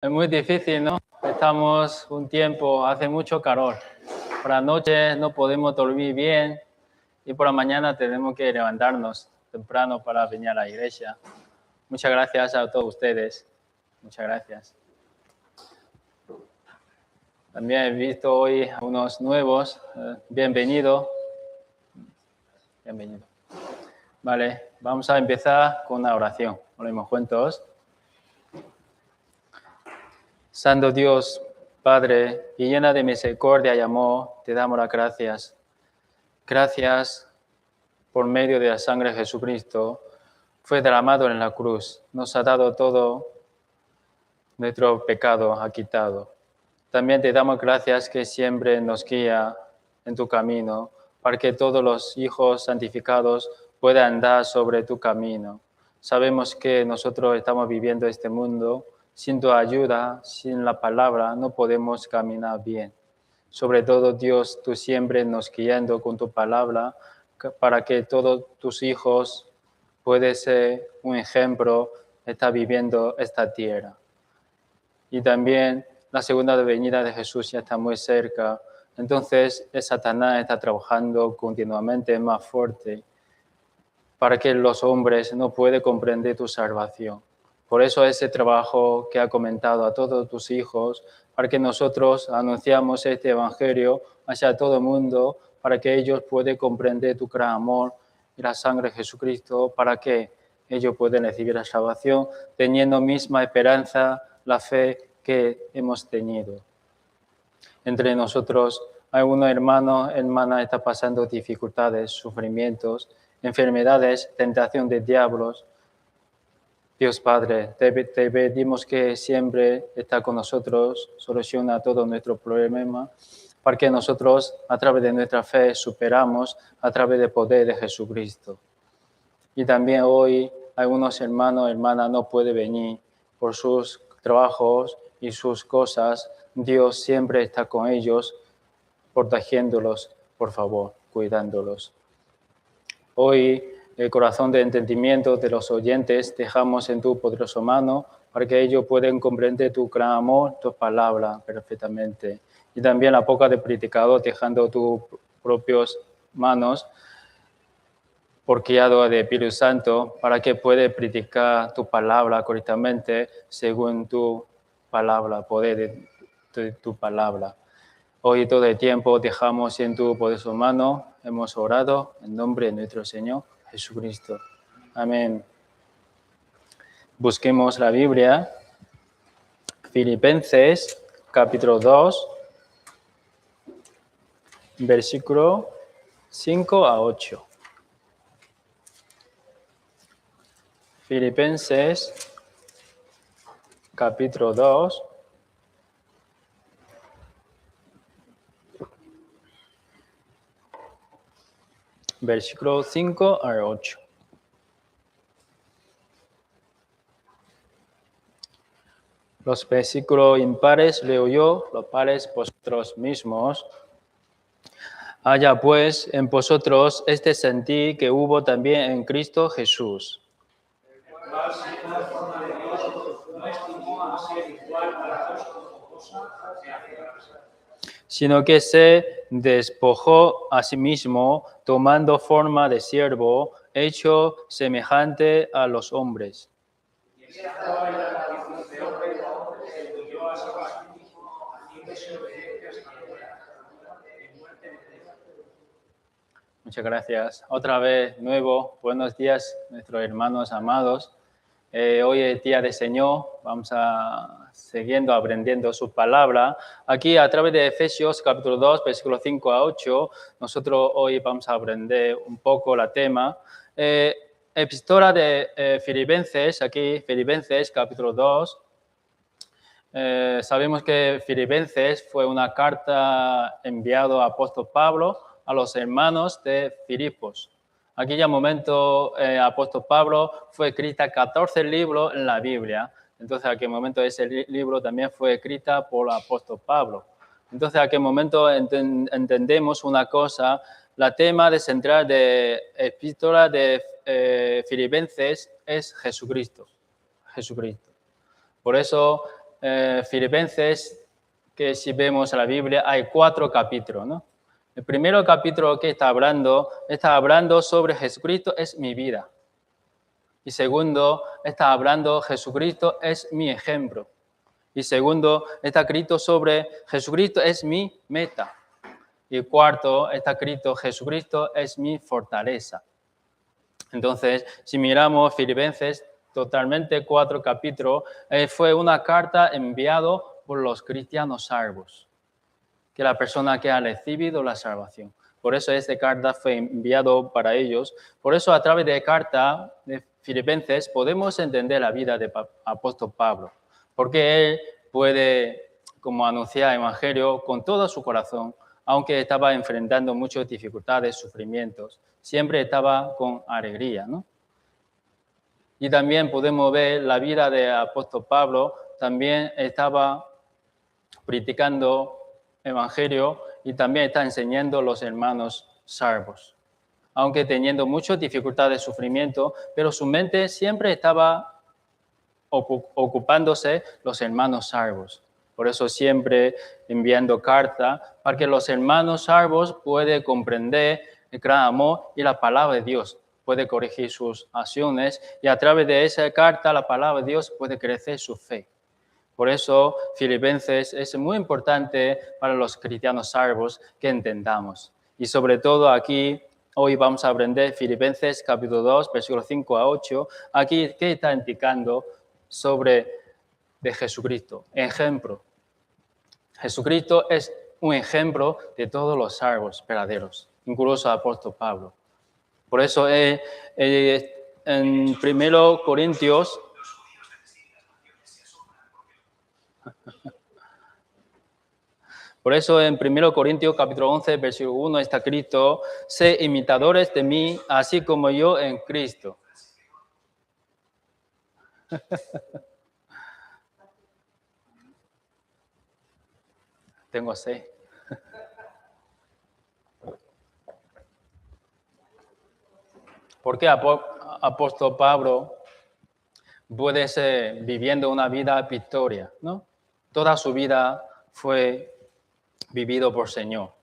Es muy difícil, ¿no? Estamos un tiempo, hace mucho calor. Por la noche no podemos dormir bien y por la mañana tenemos que levantarnos temprano para venir a la iglesia. Muchas gracias a todos ustedes. Muchas gracias. También he visto hoy a unos nuevos. Bienvenido. Bienvenido. Vale, vamos a empezar con una oración. Oremos juntos. Santo Dios, Padre, y llena de misericordia y amor, te damos las gracias. Gracias por medio de la sangre de Jesucristo, fue derramado en la cruz, nos ha dado todo nuestro pecado, ha quitado. También te damos gracias que siempre nos guía en tu camino, para que todos los hijos santificados puedan andar sobre tu camino. Sabemos que nosotros estamos viviendo este mundo, sin tu ayuda, sin la palabra, no podemos caminar bien. Sobre todo, Dios, tú siempre nos guiando con tu palabra, para que todos tus hijos puedan ser un ejemplo, está viviendo esta tierra. Y también la segunda venida de Jesús ya está muy cerca. Entonces, Satanás está trabajando continuamente más fuerte para que los hombres no puedan comprender tu salvación. Por eso ese trabajo que ha comentado a todos tus hijos, para que nosotros anunciamos este evangelio hacia todo el mundo, para que ellos puedan comprender tu gran amor y la sangre de Jesucristo, para que ellos puedan recibir la salvación, teniendo misma esperanza, la fe que hemos tenido. Entre nosotros, algunos hermanos, hermanas están pasando dificultades, sufrimientos, enfermedades, tentación de diablos. Dios Padre, te pedimos que siempre está con nosotros, soluciona todos nuestros problemas, para que nosotros, a través de nuestra fe, superamos a través del poder de Jesucristo. Y también hoy algunos hermanos, hermanas no pueden venir por sus trabajos y sus cosas. Dios siempre está con ellos, protegiéndolos, por favor, cuidándolos. Hoy el corazón de entendimiento de los oyentes dejamos en tu poderosa mano para que ellos puedan comprender tu gran amor, tu palabra perfectamente. Y también la boca del predicador dejando tus propias manos, por guiado de Espíritu Santo, para que pueda predicar tu palabra correctamente según tu palabra, poder de tu palabra. Hoy todo el tiempo dejamos en tu poderosa mano. Hemos orado en nombre de nuestro Señor Jesucristo. Amén. Busquemos la Biblia. Filipenses, capítulo 2, versículo 5 a 8. Filipenses, capítulo 2, versículo 5 al 8. Los versículos impares leo yo, los pares vosotros mismos. Haya pues en vosotros este sentir que hubo también en Cristo Jesús. Sino que se despojó a sí mismo, tomando forma de siervo, hecho semejante a los hombres. Muchas gracias. Otra vez, nuevo, buenos días, nuestros hermanos amados. Hoy es día del Señor, vamos a siguiendo aprendiendo su palabra. Aquí a través de Efesios capítulo 2, versículos 5 a 8, nosotros hoy vamos a aprender un poco el tema. Epístola de Filipenses, aquí Filipenses capítulo 2. Sabemos que Filipenses fue una carta enviada al apóstol Pablo a los hermanos de Filipos. Aquel momento, apóstol Pablo fue escrita 14 libros en la Biblia. Entonces, en aquel momento ese libro también fue escrita por el apóstol Pablo. Entonces, en aquel momento entendemos una cosa, la tema de central de epístola de Filipenses es Jesucristo. Jesucristo. Por eso, Filipenses, que si vemos en la Biblia, hay 4 capítulos, ¿no? El primer capítulo que está hablando sobre Jesucristo es mi vida. Y segundo, está hablando Jesucristo es mi ejemplo. Y segundo, está escrito sobre Jesucristo es mi meta. Y cuarto, está escrito Jesucristo es mi fortaleza. Entonces, si miramos Filipenses, totalmente 4 capítulos, fue una carta enviada por los cristianos salvos, que la persona que ha recibido la salvación. Por eso esta carta fue enviada para ellos. Por eso a través de carta de Filipenses podemos entender la vida del apóstol Pablo, porque él puede, como anunciar el evangelio con todo su corazón, aunque estaba enfrentando muchas dificultades, sufrimientos, siempre estaba con alegría, ¿no? Y también podemos ver la vida del apóstol Pablo, también estaba predicando evangelio y también está enseñando a los hermanos salvos. Aunque teniendo muchas dificultades, sufrimiento, pero su mente siempre estaba ocupándose los hermanos salvos. Por eso siempre enviando carta para que los hermanos salvos puedan comprender el gran amor y la palabra de Dios. Puede corregir sus acciones y a través de esa carta la palabra de Dios puede crecer su fe. Por eso Filipenses es muy importante para los cristianos salvos que entendamos. Y sobre todo aquí, hoy vamos a aprender Filipenses capítulo 2, versículos 5 a 8. Aquí, ¿qué está indicando sobre de Jesucristo? Ejemplo. Jesucristo es un ejemplo de todos los salvos verdaderos, incluso el apóstol Pablo. Por eso en 1 Corintios... Por eso en 1 Corintios capítulo 11, versículo 1 está escrito, sé imitadores de mí, así como yo en Cristo. Tengo sed. ¿Por qué apóstol Pablo puede ser viviendo una vida victoria, ¿no? Toda su vida fue vivido por Señor.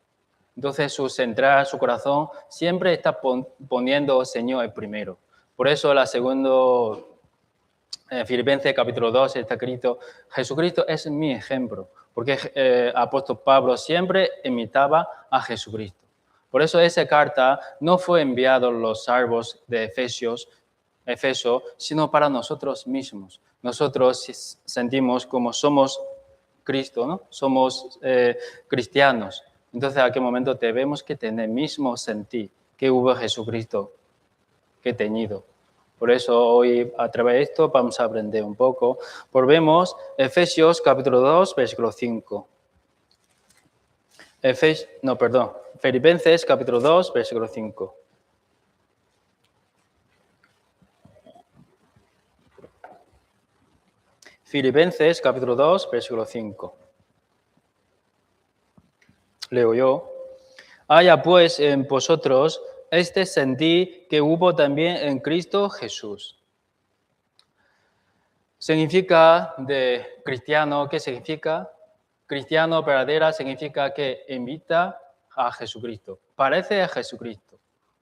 Entonces su central, su corazón, siempre está poniendo al Señor el primero. Por eso la segunda, Filipenses capítulo 2 está escrito, Jesucristo es mi ejemplo, porque apóstol Pablo siempre imitaba a Jesucristo. Por eso esa carta no fue enviada a los salvos de Efeso, sino para nosotros mismos. Nosotros sentimos como somos Cristo, ¿no? Somos cristianos. Entonces, ¿a qué momento debemos que tener el mismo sentir que hubo Jesucristo que tenido? Por eso hoy, a través de esto, vamos a aprender un poco. Volvemos Efesios capítulo 2, versículo 5. Filipenses capítulo 2, versículo 5. Filipenses capítulo 2, versículo 5. Leo yo. Haya pues en vosotros este sentir que hubo también en Cristo Jesús. Significa de cristiano, ¿qué significa? Cristiano verdadera significa que invita a Jesucristo, parece a Jesucristo.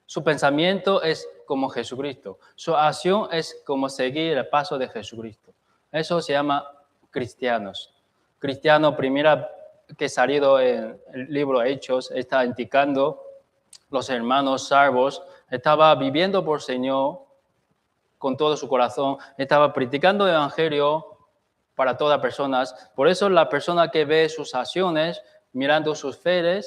Su pensamiento es como Jesucristo, su acción es como seguir el paso de Jesucristo. Eso se llama cristianos. Cristiano, primera que salido en el libro Hechos, está indicando los hermanos salvos, estaba viviendo por Señor con todo su corazón, estaba predicando el evangelio para todas personas. Por eso la persona que ve sus acciones, mirando sus fe,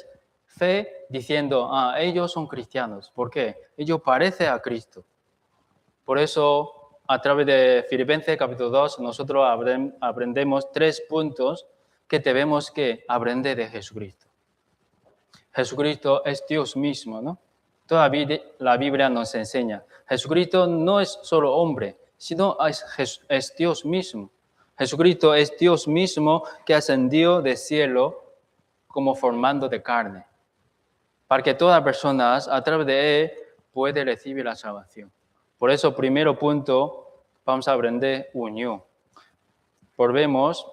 diciendo, ellos son cristianos. ¿Por qué? Ellos parecen a Cristo. Por eso, a través de Filipenses capítulo 2, nosotros aprendemos 3 puntos que debemos que aprender de Jesucristo. Jesucristo es Dios mismo, ¿no? Toda la Biblia nos enseña. Jesucristo no es solo hombre, sino es Dios mismo. Jesucristo es Dios mismo que ascendió del cielo como formando de carne, para que todas las personas a través de él puedan recibir la salvación. Por eso, primero punto, vamos a aprender unión. Volvemos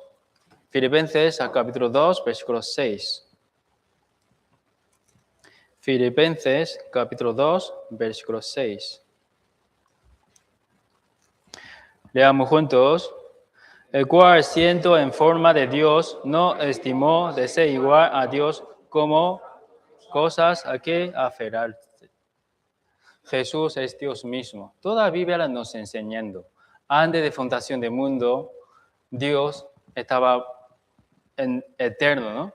Filipenses capítulo 2, versículo 6. Filipenses capítulo 2, versículo 6. Leamos juntos. El cual, siendo en forma de Dios, no estimó de ser igual a Dios como cosas a que aferrarse. Jesús es Dios mismo. Toda la Biblia nos enseñando. Antes de fundación del mundo, Dios estaba eterno, ¿no?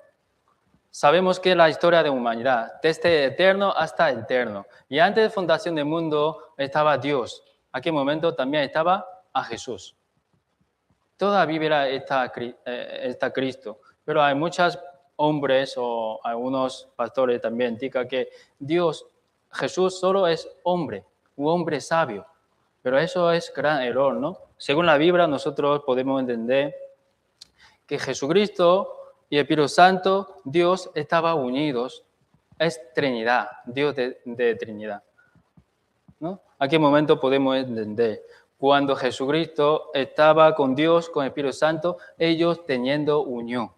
Sabemos que la historia de la humanidad, desde eterno hasta eterno. Y antes de fundación del mundo estaba Dios. En aquel momento también estaba a Jesús. Toda la Biblia está Cristo, pero hay muchos hombres o algunos pastores también indican que Jesús solo es hombre, un hombre sabio, pero eso es gran error, ¿no? Según la Biblia nosotros podemos entender que Jesucristo y el Espíritu Santo, Dios estaban unidos, es Trinidad, Dios de Trinidad, ¿no? ¿A qué momento podemos entender? Cuando Jesucristo estaba con Dios, con el Espíritu Santo, ellos teniendo unión,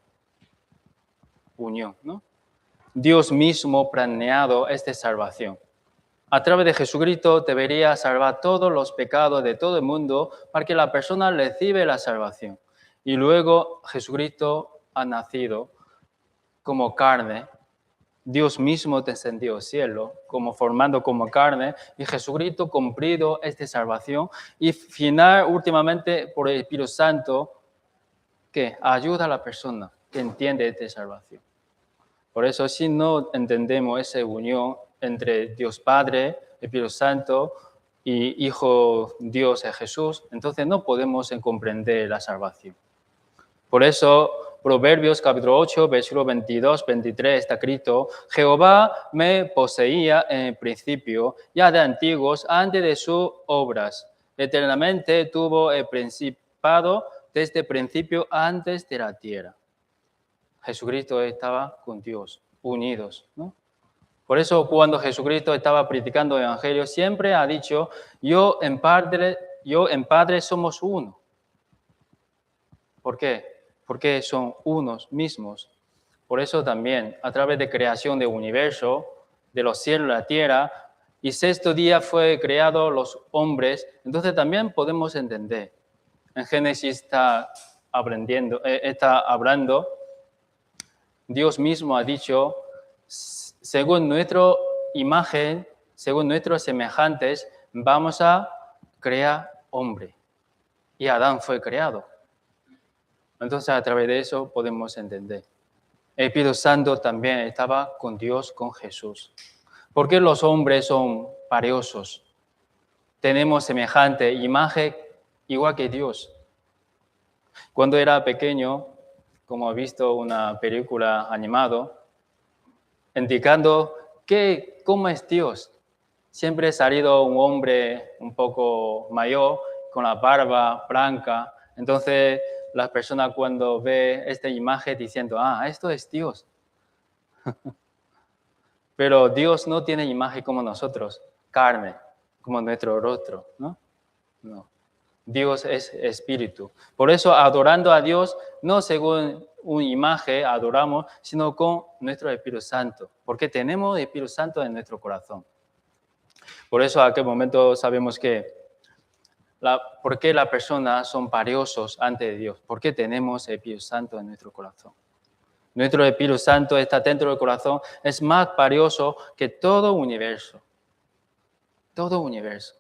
¿no? Dios mismo planeado esta salvación. A través de Jesucristo debería salvar todos los pecados de todo el mundo para que la persona reciba la salvación. Y luego Jesucristo ha nacido como carne. Dios mismo descendió al cielo, formando como carne, y Jesucristo cumplido esta salvación. Y últimamente, por el Espíritu Santo, que ayuda a la persona que entiende esta salvación. Por eso, si no entendemos esa unión entre Dios Padre, Espíritu Santo y Hijo Dios Jesús, entonces no podemos comprender la salvación. Por eso, Proverbios capítulo 8, versículo 22, 23 está escrito: Jehová me poseía en el principio, ya de antiguos, antes de sus obras. Eternamente tuvo el principado desde el principio, antes de la tierra. Jesucristo estaba con Dios, unidos, ¿no? Por eso cuando Jesucristo estaba predicando el Evangelio, siempre ha dicho, yo en Padre somos uno. ¿Por qué? Porque son unos mismos. Por eso también, a través de creación del universo, de los cielos y la tierra, y sexto día fue creado los hombres, entonces también podemos entender. En Génesis está hablando, Dios mismo ha dicho, según nuestra imagen, según nuestros semejantes, vamos a crear hombre. Y Adán fue creado. Entonces, a través de eso podemos entender. El Espíritu Santo también estaba con Dios, con Jesús. ¿Por qué los hombres son valiosos? Tenemos semejante imagen igual que Dios. Cuando era pequeño, como he visto una película animada, indicando cómo es Dios. Siempre ha salido un hombre un poco mayor, con la barba blanca. Entonces, las personas cuando ven esta imagen diciendo, esto es Dios. Pero Dios no tiene imagen como nosotros, carne, como nuestro rostro, ¿no? No. Dios es espíritu. Por eso, adorando a Dios, no según una imagen adoramos, sino con nuestro Espíritu Santo, porque tenemos el Espíritu Santo en nuestro corazón. Por eso, a aquel momento sabemos que ¿por qué las personas son valiosos ante Dios? Porque tenemos el Espíritu Santo en nuestro corazón. Nuestro Espíritu Santo está dentro del corazón, es más valioso que todo universo. Todo universo.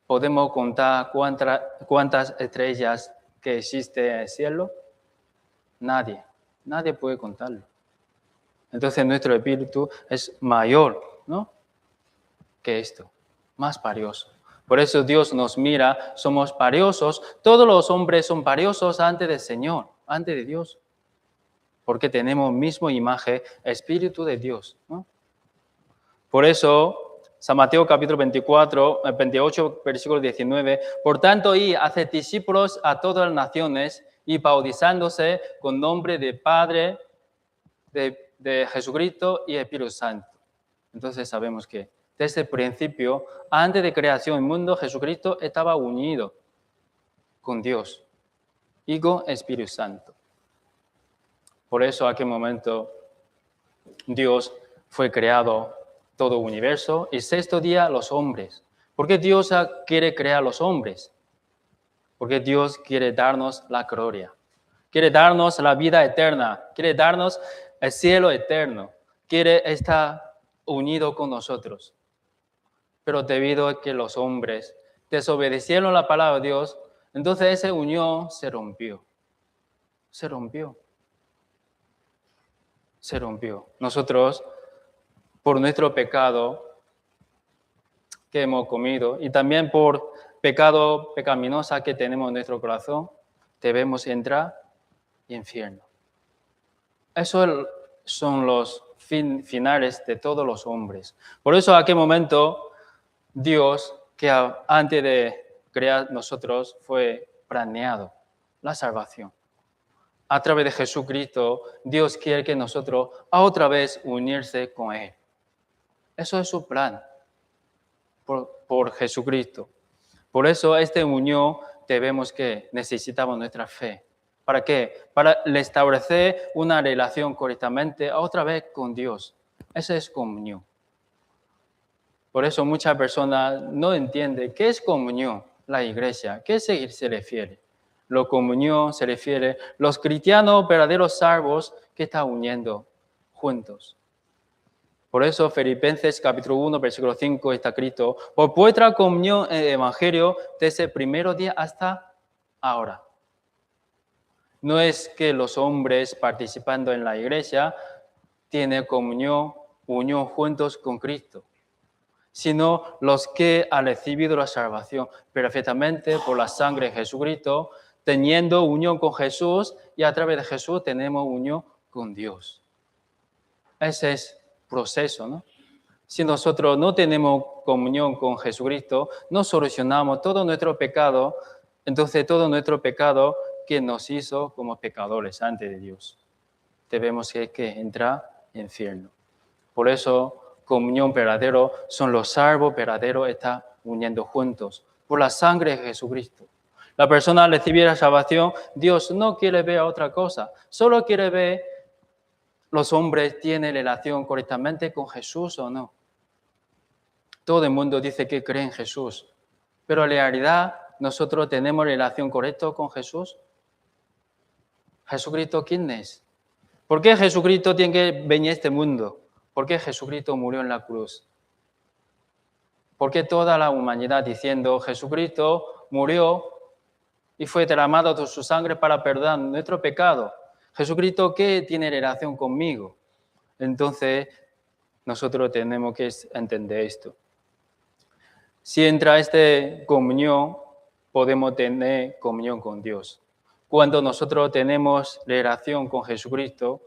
¿Podemos contar cuántas estrellas que existen en el cielo? Nadie puede contarlo. Entonces nuestro espíritu es mayor, ¿no?, que esto, más valioso. Por eso Dios nos mira, somos valiosos. Todos los hombres son valiosos ante el Señor, ante de Dios. Porque tenemos misma imagen, espíritu de Dios, ¿no? Por eso, San Mateo capítulo 28, versículo 19, por tanto, haced discípulos a todas las naciones y bautizándose con nombre de Padre, de Jesucristo y Espíritu Santo. Entonces sabemos que desde el principio, antes de creación del mundo, Jesucristo estaba unido con Dios y con Espíritu Santo. Por eso, a aquel momento, Dios fue creado todo el universo y sexto día los hombres. ¿Por qué Dios quiere crear los hombres? Porque Dios quiere darnos la gloria, quiere darnos la vida eterna, quiere darnos el cielo eterno, quiere estar unido con nosotros. Pero debido a que los hombres desobedecieron la palabra de Dios, entonces esa unión se rompió. Se rompió. Se rompió. Nosotros, por nuestro pecado que hemos comido y también por pecado pecaminosa que tenemos en nuestro corazón, debemos entrar en infierno. Esos son los finales de todos los hombres. Por eso, a aquel momento, Dios, que antes de crear nosotros, fue planeado la salvación. A través de Jesucristo, Dios quiere que nosotros otra vez unirse con Él. Eso es su plan por Jesucristo. Por eso, esta unión necesitamos nuestra fe. ¿Para qué? Para establecer una relación correctamente otra vez con Dios. Esa es comunión. Por eso muchas personas no entienden qué es comunión, la iglesia, qué se refiere. La comunión se refiere a los cristianos verdaderos salvos que están uniendo juntos. Por eso Filipenses capítulo 1, versículo 5 está escrito: por vuestra comunión en el Evangelio desde el primer día hasta ahora. No es que los hombres participando en la iglesia tienen unión juntos con Cristo, sino los que han recibido la salvación perfectamente por la sangre de Jesucristo, teniendo unión con Jesús, y a través de Jesús tenemos unión con Dios. Ese es el proceso, ¿no? Si nosotros no tenemos comunión con Jesucristo, no solucionamos todo nuestro pecado, entonces todo nuestro pecado que nos hizo como pecadores ante de Dios. Debemos que entrar en infierno. Por eso, comunión verdadero son los salvos verdaderos, están uniendo juntos por la sangre de Jesucristo. La persona al recibir la salvación, Dios no quiere ver otra cosa, solo quiere ver los hombres tienen relación correctamente con Jesús o no. Todo el mundo dice que cree en Jesús, pero en realidad nosotros tenemos relación correcta con Jesús. ¿Jesucristo quién es? ¿Por qué Jesucristo tiene que venir a este mundo? ¿Por qué Jesucristo murió en la cruz? ¿Por qué toda la humanidad diciendo Jesucristo murió y fue derramado de su sangre para perdonar nuestro pecado? ¿Jesucristo qué tiene relación conmigo? Entonces, nosotros tenemos que entender esto. Si entra esta comunión, podemos tener comunión con Dios. Cuando nosotros tenemos relación con Jesucristo,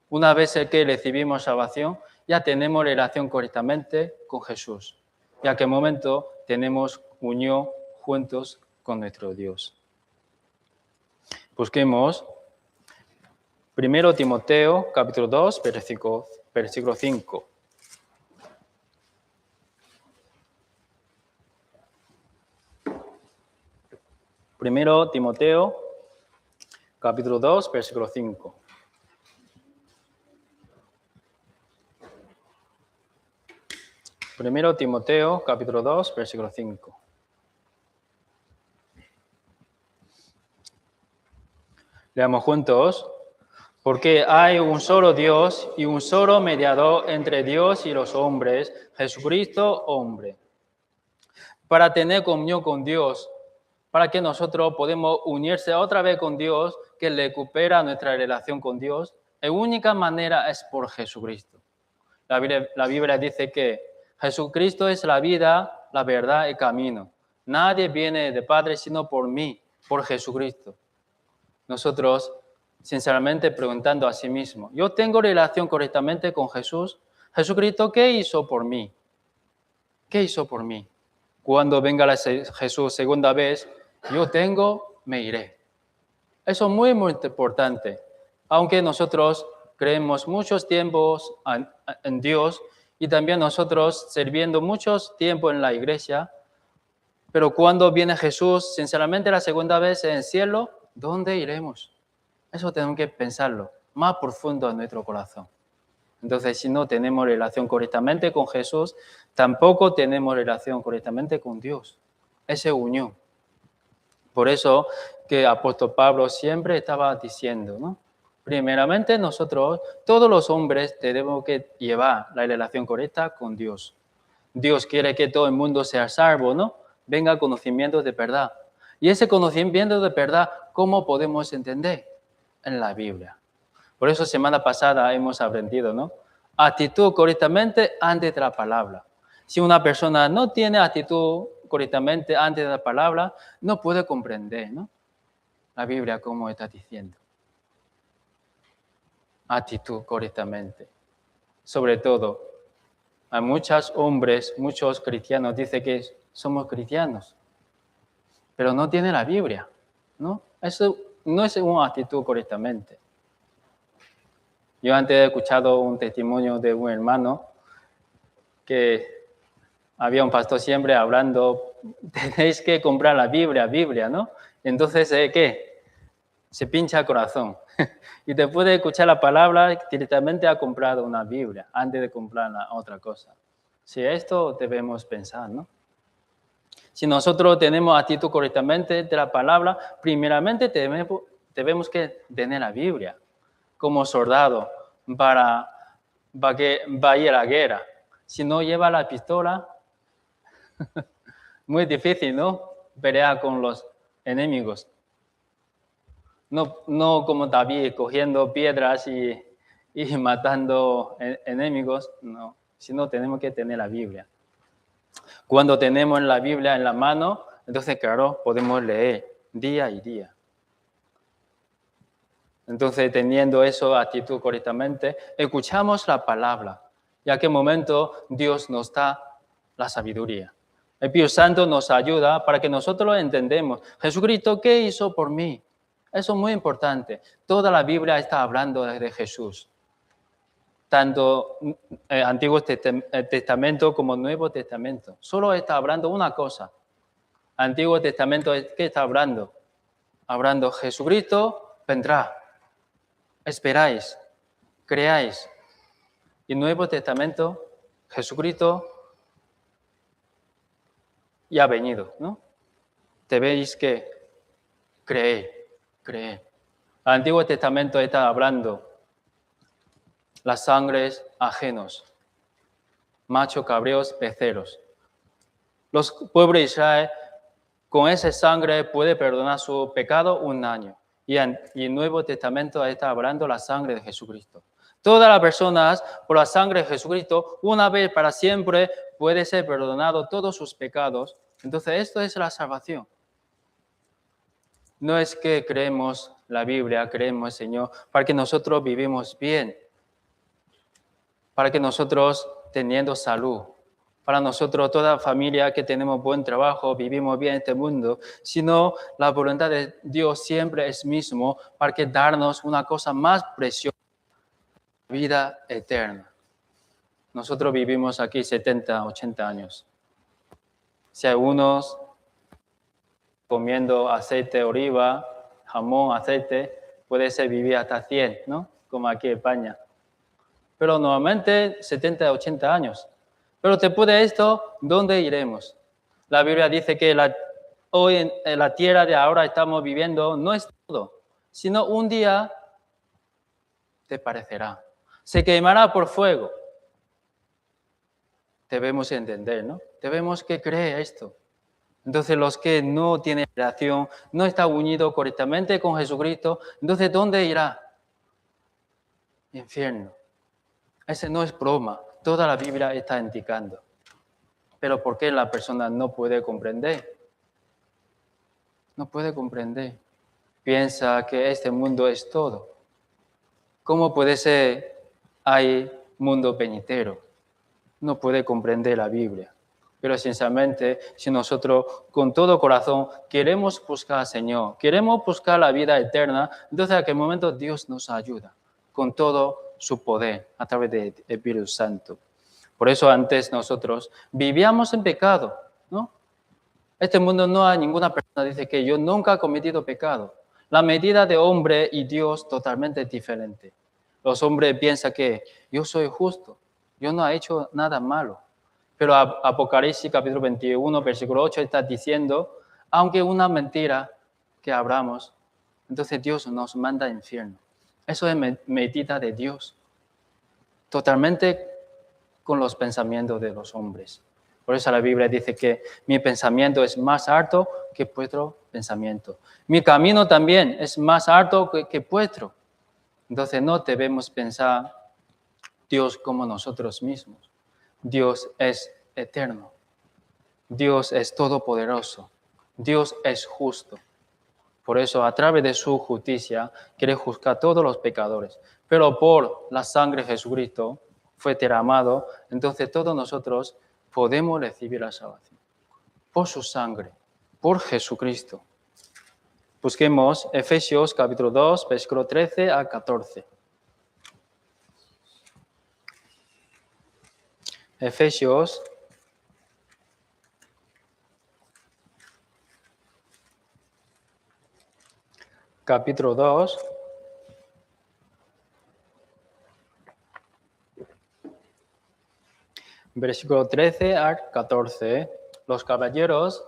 una vez que recibimos salvación, ya tenemos relación correctamente con Jesús. Y a aquel momento tenemos unión juntos con nuestro Dios. Busquemos 1 Timoteo, capítulo 2, versículo 5. Primero Timoteo, capítulo 2, versículo 5. Primero Timoteo, capítulo 2, versículo 5. Leamos juntos. Porque hay un solo Dios y un solo mediador entre Dios y los hombres, Jesucristo, hombre. Para tener comunión con Dios, para que nosotros podamos unirse otra vez con Dios, que recupera nuestra relación con Dios, la única manera es por Jesucristo. La Biblia dice que Jesucristo es la vida, la verdad y el camino. Nadie viene de Padre sino por mí, por Jesucristo. Nosotros, sinceramente, preguntando a sí mismo, ¿yo tengo relación correctamente con Jesús? ¿Jesucristo qué hizo por mí? ¿Qué hizo por mí? Cuando venga Jesús segunda vez, me iré. Eso es muy, muy importante. Aunque nosotros creemos muchos tiempos en Dios y también nosotros sirviendo muchos tiempos en la iglesia, pero cuando viene Jesús, sinceramente la segunda vez en el cielo, ¿dónde iremos? Eso tenemos que pensarlo. más profundo en nuestro corazón. Entonces, si no tenemos relación correctamente con Jesús, tampoco tenemos relación correctamente con Dios. Esa unión. Por eso que el apóstol Pablo siempre estaba diciendo, ¿no? Primeramente nosotros, todos los hombres, tenemos que llevar la relación correcta con Dios. Dios quiere que todo el mundo sea salvo, ¿no? Venga conocimiento de verdad. Y ese conocimiento de verdad, ¿cómo podemos entender? En la Biblia. Por eso semana pasada hemos aprendido, ¿no? Actitud correctamente antes de la palabra. Si una persona no tiene actitud correctamente antes de la palabra, no puede comprender, ¿no? La Biblia como está diciendo. Actitud correctamente. Sobre todo, hay muchos hombres, muchos cristianos dicen que somos cristianos, pero no tienen la Biblia, ¿no? Eso no es una actitud correctamente. Yo antes he escuchado un testimonio de un hermano que había un pastor siempre hablando, tenéis que comprar la Biblia, ¿no? Entonces, ¿qué? Se pincha el corazón. Y después de escuchar la palabra, directamente ha comprado una Biblia antes de comprar otra cosa. Si esto debemos pensar, ¿no? Si nosotros tenemos actitud correctamente de la palabra, primeramente debemos que tener la Biblia como soldado para que vaya a la guerra. Si no lleva la pistola, muy difícil, ¿no? Pelear con los enemigos. No como David cogiendo piedras y matando enemigos, no. Sino tenemos que tener la Biblia. Cuando tenemos la Biblia en la mano, entonces, claro, podemos leer día y día. Entonces, teniendo eso, actitud correctamente, escuchamos la palabra. Y a qué momento Dios nos da la sabiduría. El Espíritu Santo nos ayuda para que nosotros entendamos. Jesucristo, ¿qué hizo por mí? Eso es muy importante. Toda la Biblia está hablando de Jesús. Tanto el Antiguo Testamento como el Nuevo Testamento. Solo está hablando una cosa. Antiguo Testamento, ¿qué está hablando? Hablando, Jesucristo vendrá. Esperáis, creáis. Y el Nuevo Testamento, Jesucristo ya ha venido, ¿no? Debéis que creer. El Antiguo Testamento está hablando las sangres ajenos, machos, cabríos, becerros. Los pueblos de Israel, con esa sangre puede perdonar su pecado un año. Y el Nuevo Testamento está hablando la sangre de Jesucristo. Todas las personas, por la sangre de Jesucristo, una vez para siempre, puede ser perdonado todos sus pecados. Entonces, esto es la salvación. No es que creemos la Biblia, creemos el Señor, para que nosotros vivimos bien, para que nosotros teniendo salud, para nosotros toda familia que tenemos buen trabajo, vivimos bien en este mundo, sino la voluntad de Dios siempre es mismo para que darnos una cosa más preciosa, vida eterna. Nosotros vivimos aquí 70, 80 años. Si hay unos comiendo aceite de oliva, jamón, aceite, puede ser vivir hasta 100, ¿no? Como aquí en España. Pero normalmente 70, 80 años. Pero después de esto, ¿dónde iremos? La Biblia dice que hoy en la tierra de ahora estamos viviendo no es todo, sino un día te parecerá. Se quemará por fuego. Debemos entender, ¿no? Debemos que creer esto. Entonces, los que no tienen relación, no están unidos correctamente con Jesucristo, entonces, ¿dónde irá? Infierno. Ese no es broma. Toda la Biblia está indicando. Pero ¿por qué la persona no puede comprender? No puede comprender. Piensa que este mundo es todo. ¿Cómo puede ser hay mundo venidero? No puede comprender la Biblia. Pero sinceramente, si nosotros con todo corazón queremos buscar al Señor, queremos buscar la vida eterna, entonces a aquel momento Dios nos ayuda con todo su poder a través del Espíritu Santo. Por eso antes nosotros vivíamos en pecado, ¿no? Este mundo no hay ninguna persona que dice que yo nunca he cometido pecado. La medida de hombre y Dios totalmente diferente. Los hombres piensan que yo soy justo, yo no he hecho nada malo. Pero Apocalipsis capítulo 21, versículo 8 está diciendo, aunque una mentira que hablamos, entonces Dios nos manda al infierno. Eso es medida de Dios, totalmente con los pensamientos de los hombres. Por eso la Biblia dice que mi pensamiento es más alto que vuestro pensamiento. Mi camino también es más alto que vuestro. Entonces no debemos pensar Dios como nosotros mismos. Dios es eterno. Dios es todopoderoso. Dios es justo. Por eso, a través de su justicia, quiere juzgar a todos los pecadores. Pero por la sangre de Jesucristo fue derramado, entonces todos nosotros podemos recibir la salvación. Por su sangre, por Jesucristo. Busquemos Efesios capítulo 2, versículo 13 a 14. Efesios capítulo 2, versículo 13 al 14. Los caballeros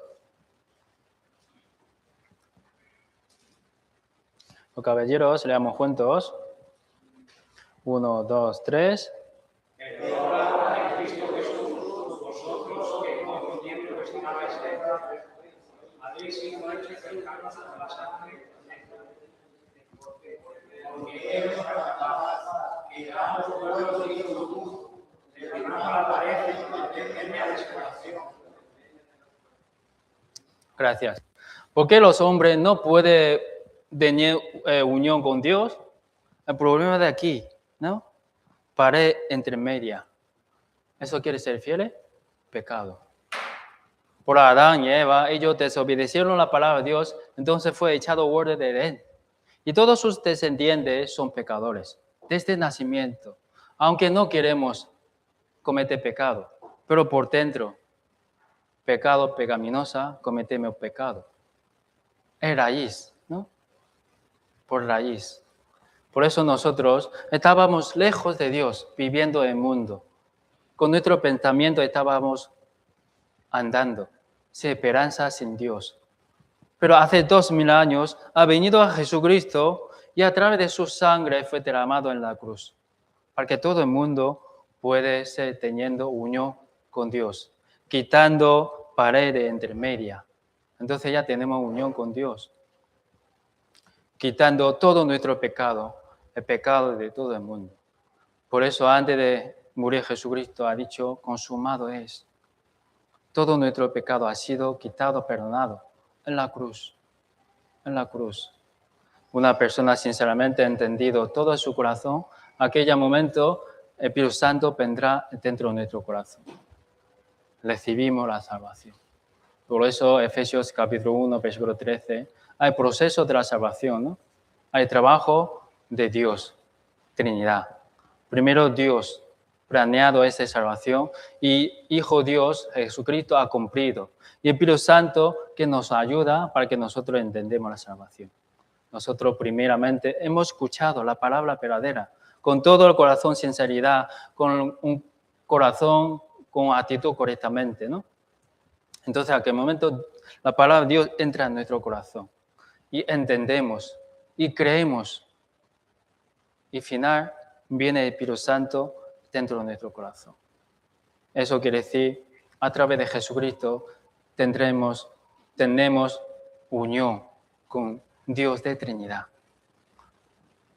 leamos juntos. 1, 2, 3. Gracias. ¿Por qué los hombres no pueden tener unión con Dios? El problema de aquí, ¿no? Pared intermedia. ¿Eso quiere ser fiel? Pecado. Por Adán y Eva, ellos desobedecieron la palabra de Dios, entonces fue echado fuera de Edén. Y todos sus descendientes son pecadores, desde el nacimiento. Aunque no queremos cometer pecado, pero por dentro, pecado pecaminosa, cometemos pecado. Es raíz, ¿no? Por raíz. Por eso nosotros estábamos lejos de Dios, viviendo en el mundo. Con nuestro pensamiento estábamos andando, sin esperanza, sin Dios. Pero hace 2000 años ha venido a Jesucristo y a través de su sangre fue derramado en la cruz, para que todo el mundo puede ser teniendo unión con Dios, quitando paredes intermedia. Entonces ya tenemos unión con Dios, quitando todo nuestro pecado, el pecado de todo el mundo. Por eso antes de morir Jesucristo ha dicho, consumado es. Todo nuestro pecado ha sido quitado, perdonado en la cruz. En la cruz. Una persona sinceramente ha entendido todo su corazón, en aquel momento el Espíritu Santo vendrá dentro de nuestro corazón. Recibimos la salvación. Por eso, Efesios capítulo 1, versículo 13, hay proceso de la salvación, ¿no? Hay trabajo de Dios, Trinidad. Primero Dios planeado esa salvación y Hijo Dios, Jesucristo, ha cumplido. Y el Espíritu Santo que nos ayuda para que nosotros entendamos la salvación. Nosotros primeramente hemos escuchado la palabra verdadera, con todo el corazón, sinceridad, con un corazón con actitud correctamente, ¿no? Entonces, a aquel momento, la palabra de Dios entra en nuestro corazón y entendemos y creemos. Y al final viene el Espíritu Santo dentro de nuestro corazón. Eso quiere decir, a través de Jesucristo tenemos unión con Dios de Trinidad.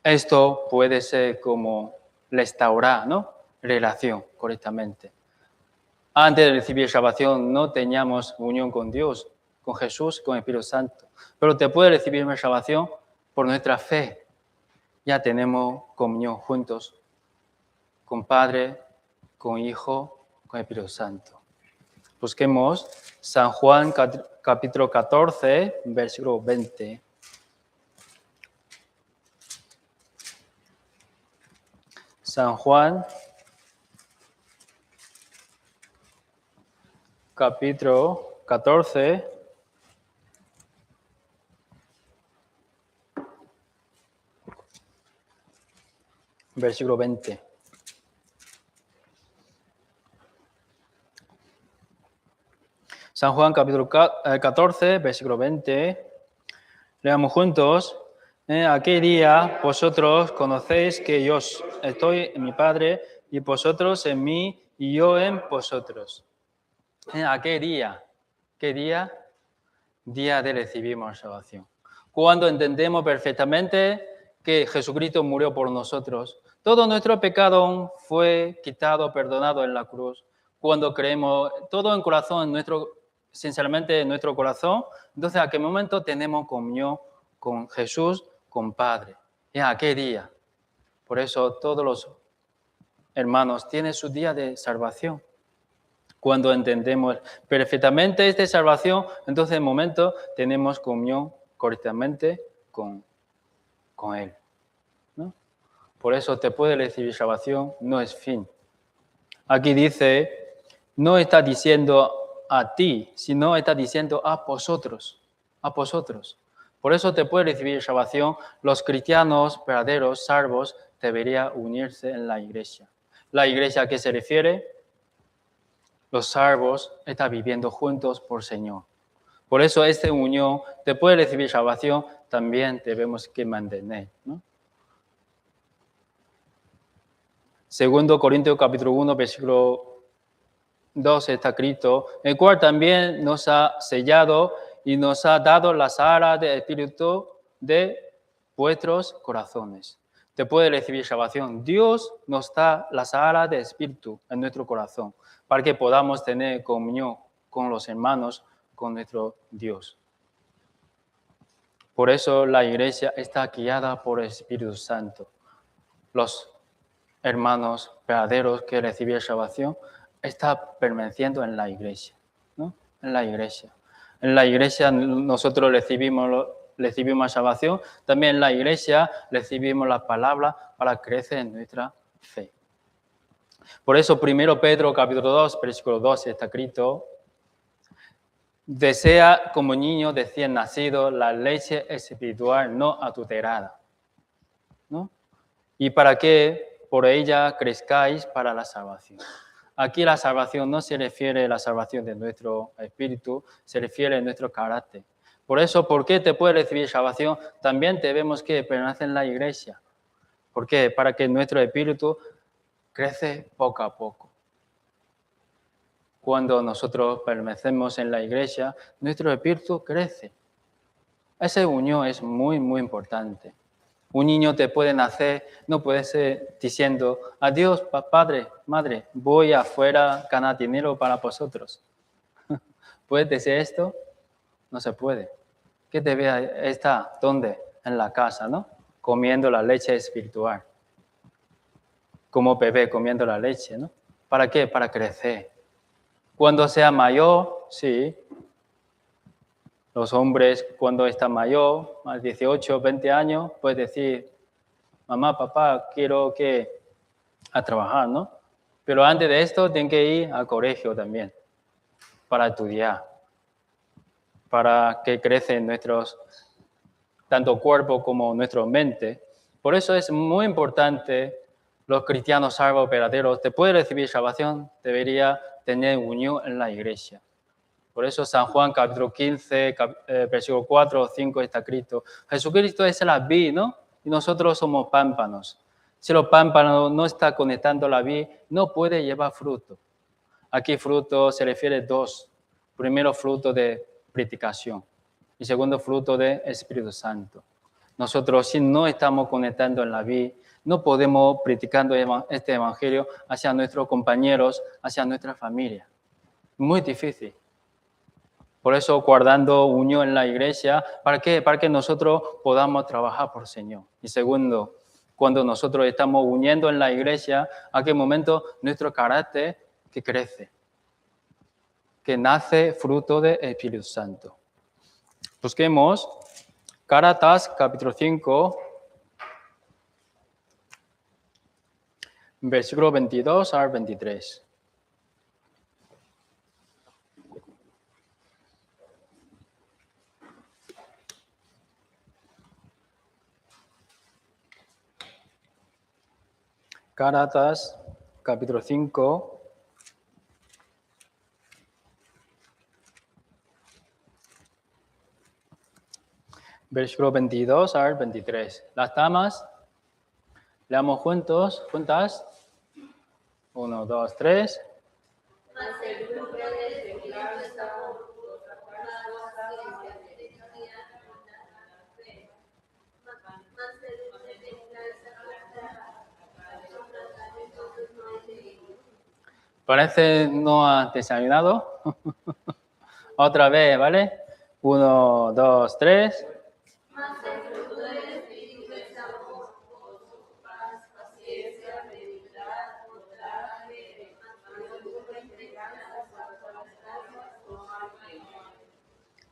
Esto puede ser como restaurar, ¿no? Relación correctamente. Antes de recibir salvación no teníamos unión con Dios, con Jesús, con el Espíritu Santo. Pero después de recibir una salvación, por nuestra fe, ya tenemos comunión juntos con Padre, con Hijo, con el Espíritu Santo. Busquemos San Juan capítulo 14, versículo 20. San Juan capítulo 14, versículo 20. San Juan capítulo 14, versículo 20. Leamos juntos. Aquel día vosotros conocéis que yo estoy en mi Padre y vosotros en mí y yo en vosotros. Aquel día, ¿qué día? Día de recibimos salvación. Cuando entendemos perfectamente que Jesucristo murió por nosotros, todo nuestro pecado fue quitado, perdonado en la cruz. Cuando creemos todo en corazón, sinceramente en nuestro corazón, entonces a aquel momento tenemos comunión con Jesús, con Padre. En aquel día. Por eso todos los hermanos tienen su día de salvación. Cuando entendemos perfectamente esta salvación, entonces en el momento tenemos comunión correctamente con Él, ¿no? Por eso te puede recibir salvación, no es fin. Aquí dice, no está diciendo a ti, sino está diciendo a vosotros, a vosotros. Por eso te puede recibir salvación. Los cristianos verdaderos, salvos, deberían unirse en la iglesia. ¿La iglesia a qué se refiere? Los salvos están viviendo juntos por Señor. Por eso esta unión, después de recibir salvación, también debemos que mantener, ¿no? Segundo Corintios capítulo 1, versículo 2 está escrito, el cual también nos ha sellado y nos ha dado las alas del Espíritu de vuestros corazones. Después de recibir salvación, Dios nos da las alas del Espíritu en nuestro corazón para que podamos tener comunión con los hermanos, con nuestro Dios. Por eso la iglesia está guiada por el Espíritu Santo. Los hermanos verdaderos que recibieron salvación están permaneciendo en la iglesia, ¿no? En la iglesia. En la iglesia nosotros recibimos salvación, también en la iglesia recibimos la palabra para crecer en nuestra fe. Por eso 1 Pedro capítulo 2, versículo 12 está escrito, desea como niño recién nacido la leche espiritual no adulterada, ¿no? Y para que por ella crezcáis para la salvación. Aquí la salvación no se refiere a la salvación de nuestro espíritu, se refiere a nuestro carácter. Por eso, ¿por qué te puede recibir salvación? También debemos que permanecer en la iglesia. ¿Por qué? Para que nuestro espíritu crece poco a poco. Cuando nosotros permanecemos en la iglesia, nuestro espíritu crece. Esa unión es muy, muy importante. Un niño te puede nacer, no puede ser diciendo, adiós, padre, madre, voy afuera a ganar dinero para vosotros. ¿Puedes decir esto? No se puede. ¿Qué debe estar? ¿Dónde? En la casa, ¿no? Comiendo la leche espiritual. Como bebé comiendo la leche, ¿no? ¿Para qué? Para crecer. Cuando sea mayor, sí. Los hombres, cuando están mayor, a 18, 20 años, puede decir, mamá, papá, quiero que a trabajar, ¿no? Pero antes de esto, tienen que ir al colegio también, para estudiar, para que crecen nuestros, tanto cuerpo como nuestra mente. Por eso es muy importante, los cristianos salvos verdaderos, después de recibir salvación, debería tener unión en la iglesia. Por eso San Juan capítulo 15, versículo 4 o 5 está escrito, Jesucristo es la vid, ¿no? Y nosotros somos pámpanos. Si los pámpanos no están conectando la vid, no puede llevar fruto. Aquí fruto se refiere a dos. Primero, fruto de predicación. Y segundo, fruto de Espíritu Santo. Nosotros, si no estamos conectando en la vid, no podemos predicando este evangelio hacia nuestros compañeros, hacia nuestra familia. Muy difícil. Por eso, guardando unión en la iglesia, ¿para qué? Para que nosotros podamos trabajar por el Señor. Y segundo, cuando nosotros estamos uniendo en la iglesia, ¿a qué momento nuestro carácter que crece? Que nace fruto del Espíritu Santo. Busquemos Gálatas capítulo 5, versículo 22 al 23. Gálatas, capítulo 5, versículo 22 al 23. Las damas, leamos juntas. 1, 2, 3. Parece no has desayunado. Otra vez, ¿vale? 1, 2, 3.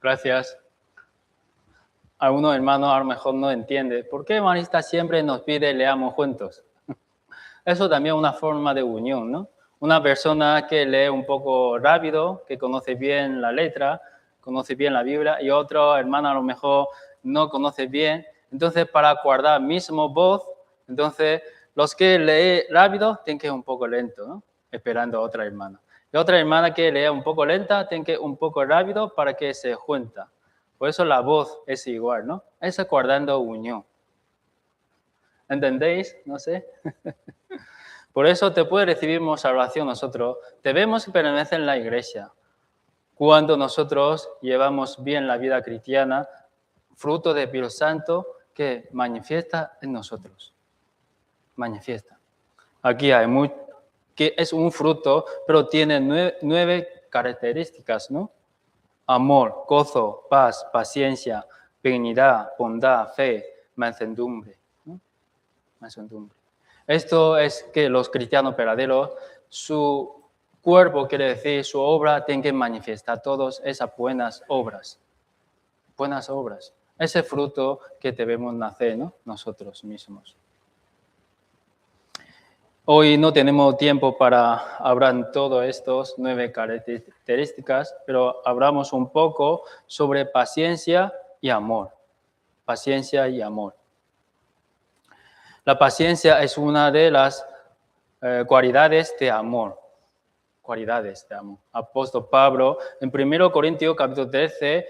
Gracias. Algunos hermanos a lo mejor no entienden. ¿Por qué Marista siempre nos pide leamos juntos? Eso también es una forma de unión, ¿no? Una persona que lee un poco rápido, que conoce bien la letra, conoce bien la Biblia, y otro hermano a lo mejor no conoce bien. Entonces, para guardar mismo voz, entonces los que leen rápido tienen que ir un poco lento, ¿no? Esperando a otra hermana. Y otra hermana que lee un poco lenta tiene que ir un poco rápido para que se junta. Por eso la voz es igual, ¿no? Es guardando unión. ¿Entendéis? No sé. Por eso después recibimos salvación nosotros, debemos permanecer en la iglesia. Cuando nosotros llevamos bien la vida cristiana, fruto del Espíritu Santo que manifiesta en nosotros. Manifiesta. Aquí hay que es un fruto, pero tiene 9 características, ¿no? Amor, gozo, paz, paciencia, benignidad, bondad, fe, mansedumbre, ¿no? Mansedumbre. Esto es que los cristianos verdaderos, su cuerpo, quiere decir, su obra, tienen que manifestar todas esas buenas obras. Buenas obras. Ese fruto que debemos nacer, ¿no? Nosotros mismos. Hoy no tenemos tiempo para hablar de todas estas 9 características, pero hablamos un poco sobre paciencia y amor. Paciencia y amor. La paciencia es una de las cualidades de amor. Cualidades de amor. Apóstol Pablo, en 1 Corintios capítulo 13,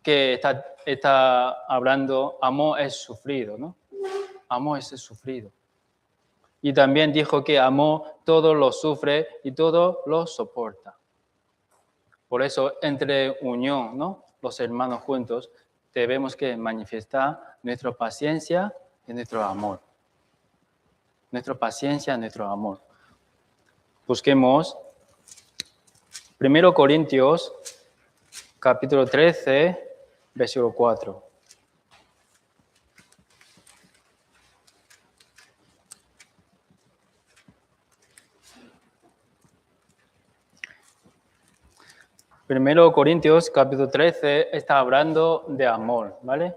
que está hablando, amor es sufrido, ¿no? Amor es sufrido. Y también dijo que amor todo lo sufre y todo lo soporta. Por eso, entre unión, ¿no? Los hermanos juntos, debemos que manifestar nuestra paciencia y nuestro amor. Nuestra paciencia, nuestro amor. Busquemos 1 Corintios, capítulo 13, versículo 4. Primero Corintios, capítulo 13, está hablando de amor, ¿vale?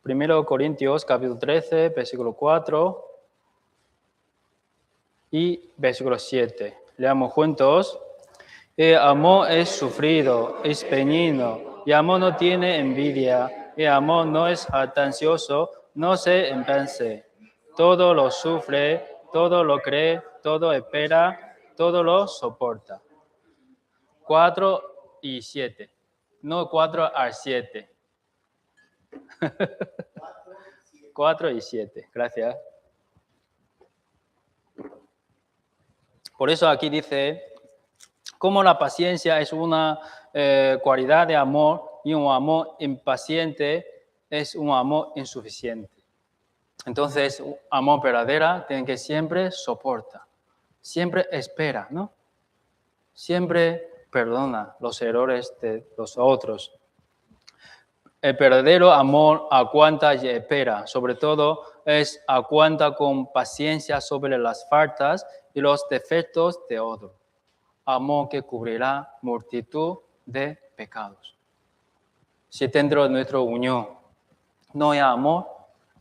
1 Corintios, capítulo 13, versículo 4 y versículo 7. Leamos juntos. El amor es sufrido, es benigno, el amor no tiene envidia, el amor no es jactancioso, no se envanece. Todo lo sufre, todo lo cree, todo espera, todo lo soporta. 4 y 7. No 4 al 7. 4 y 7. Gracias. Por eso aquí dice, como la paciencia es una cualidad de amor y un amor impaciente es un amor insuficiente. Entonces, amor verdadero tiene que siempre soporta, siempre espera, ¿no? Siempre perdona los errores de los otros. El verdadero amor aguanta y espera, sobre todo aguanta con paciencia sobre las faltas y los defectos de otro. Amor que cubrirá multitud de pecados. Si dentro de nuestra unión no hay amor,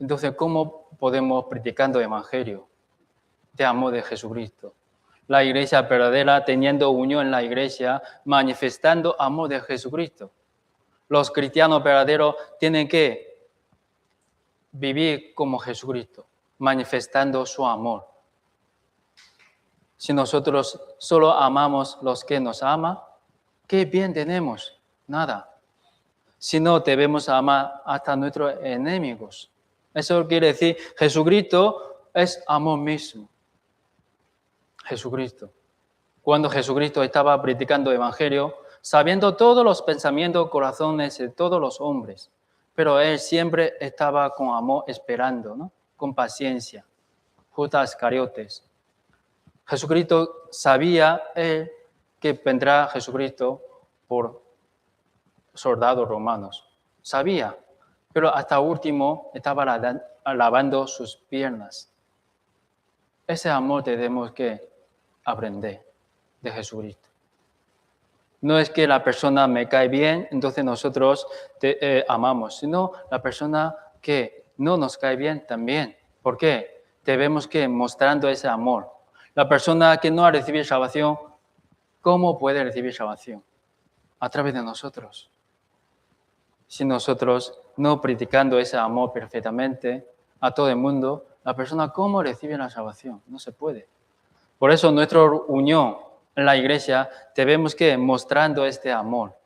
entonces ¿cómo podemos predicar el evangelio de amor de Jesucristo? La iglesia verdadera teniendo unión en la iglesia, manifestando amor de Jesucristo. Los cristianos verdaderos tienen que vivir como Jesucristo, manifestando su amor. Si nosotros solo amamos a los que nos aman, ¿qué bien tenemos? Nada. Si no, debemos amar hasta nuestros enemigos. Eso quiere decir, Jesucristo es amor mismo. Jesucristo. Cuando Jesucristo estaba predicando el Evangelio, sabiendo todos los pensamientos, corazones de todos los hombres, pero Él siempre estaba con amor esperando, ¿no? Con paciencia. Judas Iscariotes. Jesucristo sabía él que vendrá Jesucristo por soldados romanos. Sabía, pero hasta último estaba lavando sus piernas. Ese amor tenemos que aprender de Jesucristo. No es que la persona me cae bien, entonces nosotros amamos, sino la persona que no nos cae bien también. ¿Por qué? Debemos que mostrando ese amor. La persona que no ha recibido salvación, ¿cómo puede recibir salvación? A través de nosotros. Si nosotros no predicando ese amor perfectamente a todo el mundo, la persona ¿cómo recibe la salvación? No se puede. Por eso nuestra unión en la iglesia debemos que mostrando este amor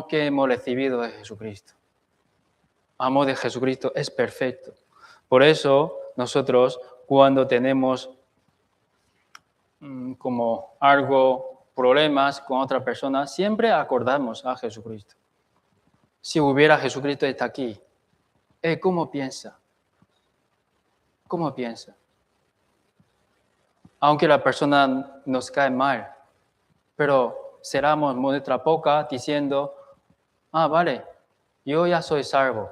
que hemos recibido de Jesucristo. Amor de Jesucristo es perfecto. Por eso nosotros cuando tenemos como algo, problemas con otra persona, siempre acordamos a Jesucristo. Si hubiera Jesucristo está aquí, ¿cómo piensa? ¿Cómo piensa? Aunque la persona nos cae mal, pero cerramos nuestra boca diciendo, vale, yo ya soy salvo,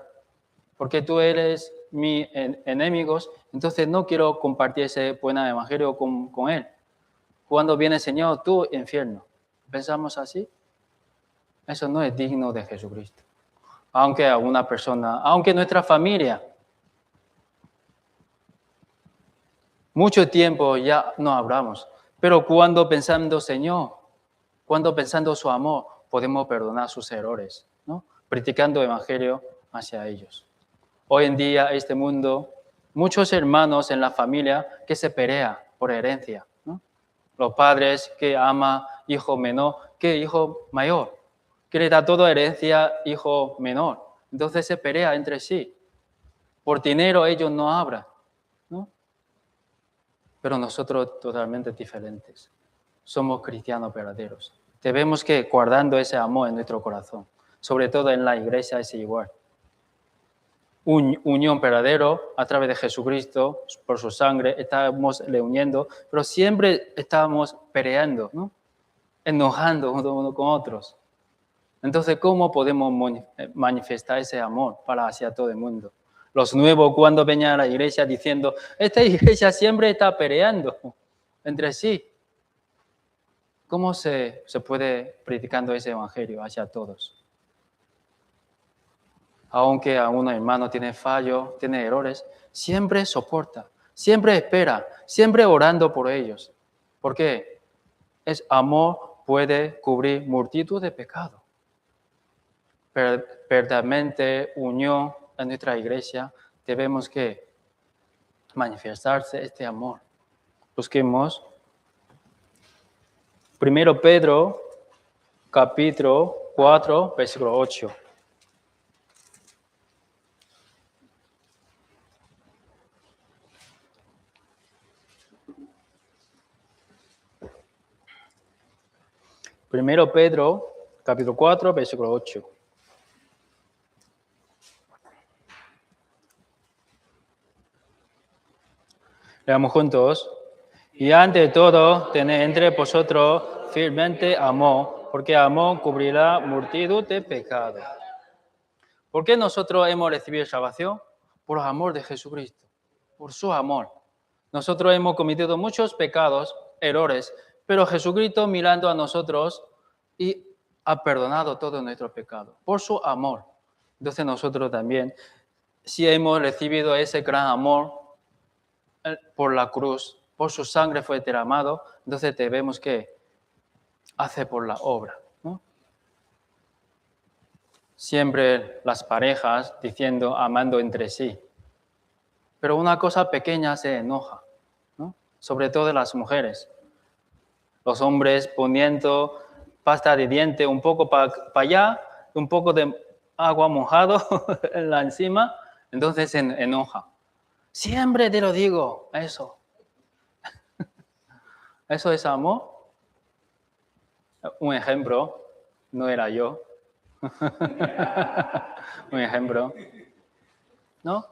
porque tú eres mi enemigo, entonces no quiero compartir ese buen evangelio con él. Cuando viene el Señor, tú infierno. ¿Pensamos así? Eso no es digno de Jesucristo. Aunque a una persona, aunque nuestra familia, mucho tiempo ya no hablamos, pero cuando pensando Señor, cuando pensando su amor, podemos perdonar sus errores, ¿no? Practicando el evangelio hacia ellos. Hoy en día, este mundo, muchos hermanos en la familia que se pelean por herencia, ¿no? Los padres que aman hijo menor que hijo mayor, que le da toda herencia hijo menor. Entonces se pelea entre sí. Por dinero ellos no hablan, ¿no? Pero nosotros totalmente diferentes. Somos cristianos verdaderos. Debemos que guardando ese amor en nuestro corazón. Sobre todo en la iglesia es igual. Unión verdadero a través de Jesucristo, por su sangre, estamos reuniendo, pero siempre estamos peleando, ¿no? Enojando unos con otros. Entonces, ¿cómo podemos manifestar ese amor para hacia todo el mundo? Los nuevos cuando venían a la iglesia diciendo, esta iglesia siempre está peleando entre sí. ¿Cómo se puede predicando ese evangelio hacia todos? Aunque algunos hermanos tienen fallos, tienen errores, siempre soporta, siempre espera, siempre orando por ellos. ¿Por qué? Es amor puede cubrir multitud de pecados. Verdaderamente unión en nuestra iglesia debemos que manifestarse este amor. Busquemos 1 Pedro capítulo 4 versículo 8. Primero Pedro, capítulo 4, versículo 8. Leamos juntos. Y ante todo, tened entre vosotros firmemente amor, porque amor cubrirá multitud de pecados. ¿Por qué nosotros hemos recibido salvación? Por el amor de Jesucristo, por su amor. Nosotros hemos cometido muchos pecados, errores, pero Jesucristo mirando a nosotros y ha perdonado todos nuestros pecados, por su amor. Entonces nosotros también, si hemos recibido ese gran amor por la cruz, por su sangre fue derramado, entonces debemos que hacer por la obra, ¿no? siempre las parejas diciendo, amando entre sí. Pero una cosa pequeña se enoja, ¿no? Sobre todo las mujeres. Los hombres poniendo pasta de diente un poco para allá, un poco de agua mojado encima, entonces se enoja. Siempre te lo digo, eso. ¿Eso es amor? Un ejemplo, no era yo. Un ejemplo. ¿No?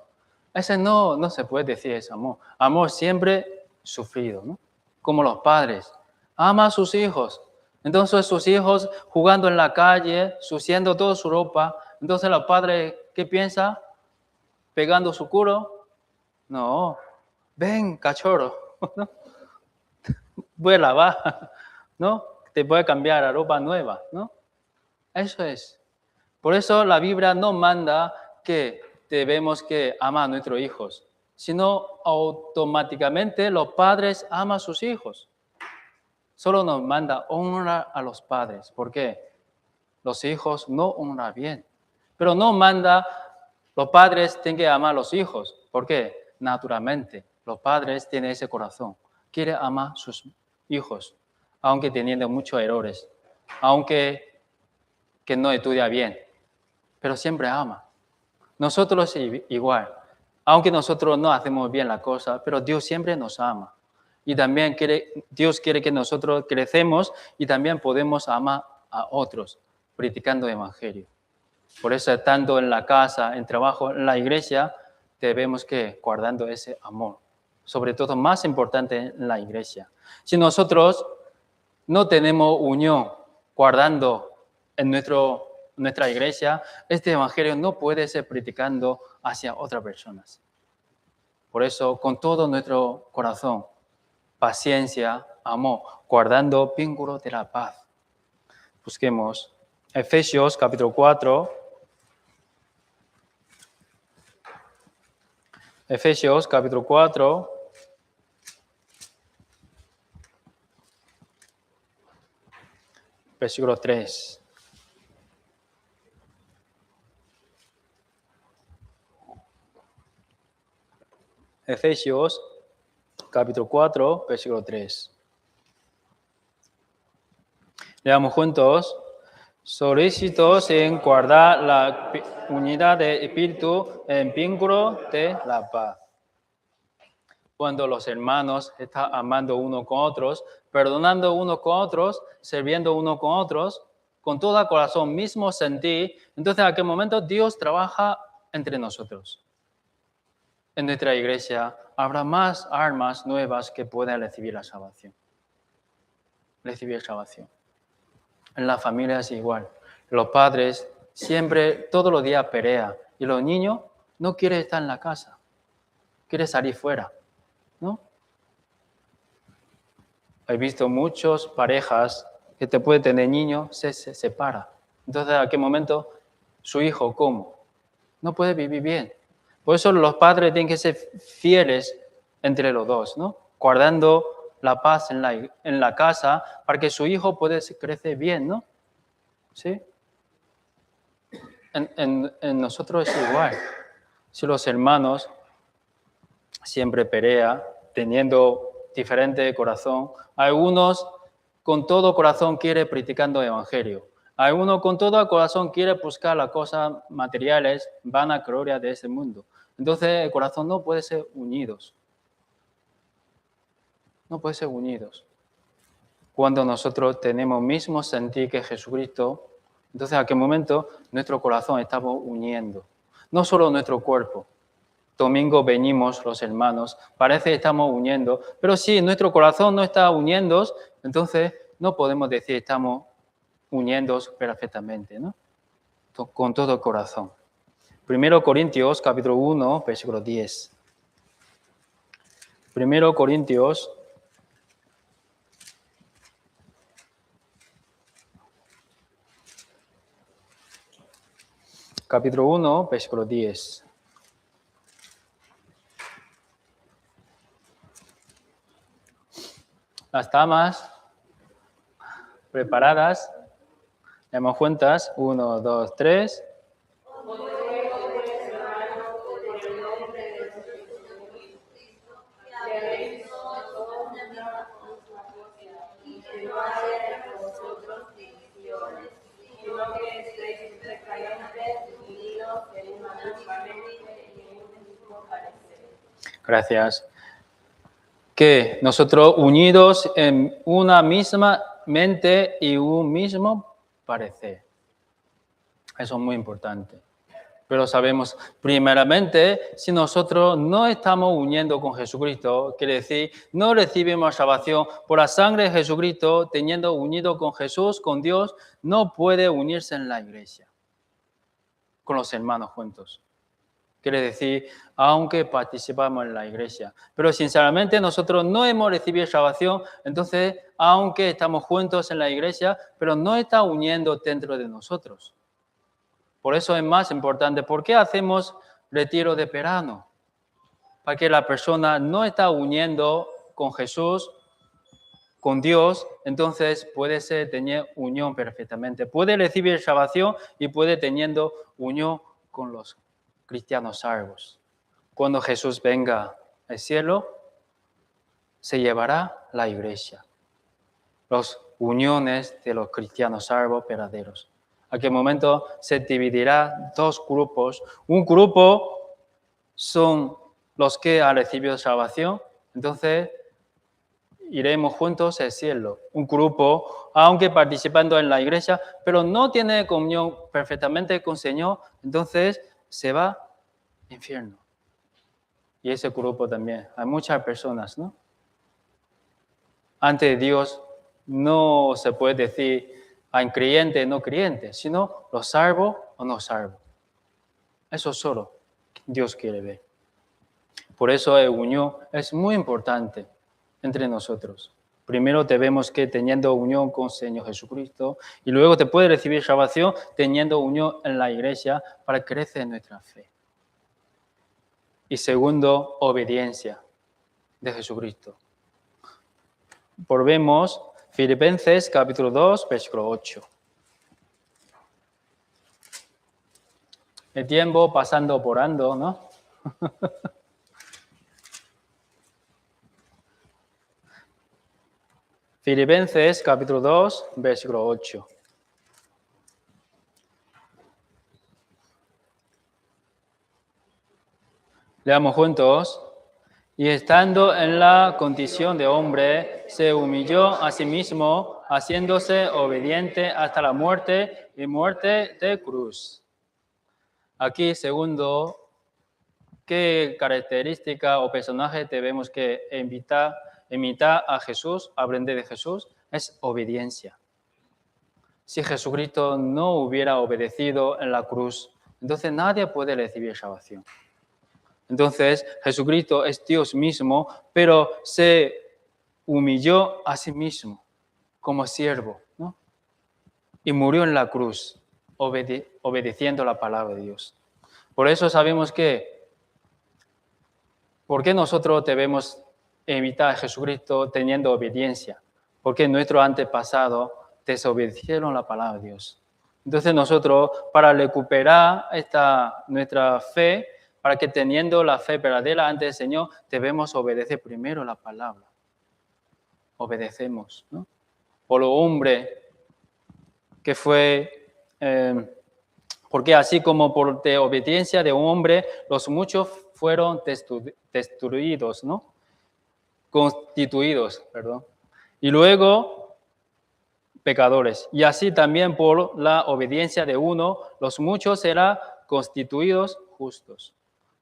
Ese no se puede decir es amor. Amor siempre sufrido, ¿no? Como los padres. Ama a sus hijos. Entonces sus hijos jugando en la calle, suciando toda su ropa. Entonces los padres, ¿qué piensan? Pegando su culo. No. Ven, cachorro. ¿No? Voy a lavar. ¿No? Te voy a cambiar a ropa nueva. ¿No? Eso es. Por eso la Biblia no manda que debemos que amar a nuestros hijos, sino automáticamente los padres aman a sus hijos. Solo nos manda honrar a los padres. ¿Por qué? Los hijos no honran bien. Pero no manda los padres tienen que amar a los hijos. ¿Por qué? Naturalmente, los padres tienen ese corazón. Quieren amar a sus hijos, aunque teniendo muchos errores, aunque que no estudia bien, pero siempre ama. Nosotros igual, aunque nosotros no hacemos bien la cosa, pero Dios siempre nos ama. Y también Dios quiere que nosotros crecemos y también podemos amar a otros, predicando el Evangelio. Por eso, tanto en la casa, en trabajo, en la iglesia, debemos que guardando ese amor. Sobre todo, más importante en la iglesia. Si nosotros no tenemos unión guardando en nuestra iglesia, este evangelio no puede ser predicando hacia otras personas. Por eso, con todo nuestro corazón, paciencia, amor, guardando vínculos de la paz. Busquemos Efesios capítulo 4. Efesios capítulo 4. Versículo 3. Efesios capítulo 4, versículo 3. Leamos juntos. Solícitos en guardar la unidad de espíritu en vínculo de la paz. Cuando los hermanos están amando unos con otros, perdonando unos con otros, sirviendo unos con otros, con todo el corazón, mismo sentir, entonces en aquel momento Dios trabaja entre nosotros. En nuestra iglesia habrá más almas nuevas que puedan recibir la salvación. Recibir salvación. En la familia es igual. Los padres siempre, todos los días pelean. Y los niños no quieren estar en la casa. Quieren salir fuera. ¿No? He visto muchas parejas que te pueden tener niños, se separan. Entonces, ¿a qué momento su hijo cómo? No puede vivir bien. Por eso los padres tienen que ser fieles entre los dos, ¿no? Guardando la paz en la casa para que su hijo pueda crecer bien, ¿no? ¿Sí? En nosotros es igual. Si los hermanos siempre pelean, teniendo diferente corazón, algunos con todo corazón quieren practicando el evangelio. Algunos con todo corazón quieren buscar las cosas materiales, vana gloria de este mundo. Entonces el corazón no puede ser unidos. No puede ser unidos. Cuando nosotros tenemos mismo sentir que Jesucristo, entonces a qué momento nuestro corazón estamos uniendo. No solo nuestro cuerpo. Domingo venimos los hermanos, parece que estamos uniendo, pero si nuestro corazón no está uniendo, entonces no podemos decir que estamos uniendo perfectamente, ¿no? Con todo el corazón. 1 Corintios, capítulo 1, versículo 10. 1 Corintios, capítulo 1, versículo 10. Las damas preparadas, leemos juntas, 1, 2, 3. Gracias. Que nosotros unidos en una misma mente y un mismo parecer. Eso es muy importante. Pero sabemos, primeramente, si nosotros no estamos uniendo con Jesucristo, quiere decir, no recibimos salvación por la sangre de Jesucristo, teniendo unido con Jesús, con Dios, no puede unirse en la iglesia, con los hermanos juntos. Quiere decir, aunque participamos en la iglesia, pero sinceramente nosotros no hemos recibido salvación, entonces, aunque estamos juntos en la iglesia, pero no está uniendo dentro de nosotros. Por eso es más importante, ¿por qué hacemos retiro de verano? Para que la persona no está uniendo con Jesús, con Dios, entonces puede tener unión perfectamente. Puede recibir salvación y puede teniendo unión con los cristianos salvos. Cuando Jesús venga al cielo, se llevará la iglesia, las uniones de los cristianos salvos verdaderos. A aquel momento se dividirá dos grupos. Un grupo son los que han recibido salvación, entonces iremos juntos al cielo. Un grupo, aunque participando en la iglesia, pero no tiene comunión perfectamente con el Señor, entonces se va al infierno. Y ese grupo también, hay muchas personas, ¿no? Ante Dios no se puede decir hay creyente, no creyente, sino los salvos o no salvos. Eso solo Dios quiere ver. Por eso la unión es muy importante entre nosotros. Primero debemos que teniendo unión con el Señor Jesucristo y luego te puede recibir salvación teniendo unión en la iglesia para crecer en nuestra fe. Y segundo, obediencia de Jesucristo. Volvemos Filipenses capítulo 2, versículo 8. El tiempo pasando volando, ¿no? Filipenses capítulo 2, versículo 8. Leamos juntos. Y estando en la condición de hombre, se humilló a sí mismo, haciéndose obediente hasta la muerte y muerte de cruz. Aquí, segundo, ¿qué característica o personaje debemos que imitar a Jesús, aprender de Jesús? Es obediencia. Si Jesucristo no hubiera obedecido en la cruz, entonces nadie puede recibir salvación. Entonces, Jesucristo es Dios mismo, pero se humilló a sí mismo como siervo, ¿no? Y murió en la cruz, obedeciendo la palabra de Dios. Por eso sabemos que, ¿por qué nosotros debemos imitar a Jesucristo teniendo obediencia? Porque nuestros antepasados desobedecieron la palabra de Dios. Entonces nosotros, para recuperar nuestra fe, para que teniendo la fe verdadera ante el Señor, debemos obedecer primero la palabra. Obedecemos, ¿no? Por lo hombre que fue, porque así como por la obediencia de un hombre, los muchos fueron destruidos, ¿no? Constituidos, perdón. Y luego, pecadores. Y así también por la obediencia de uno, los muchos serán constituidos justos.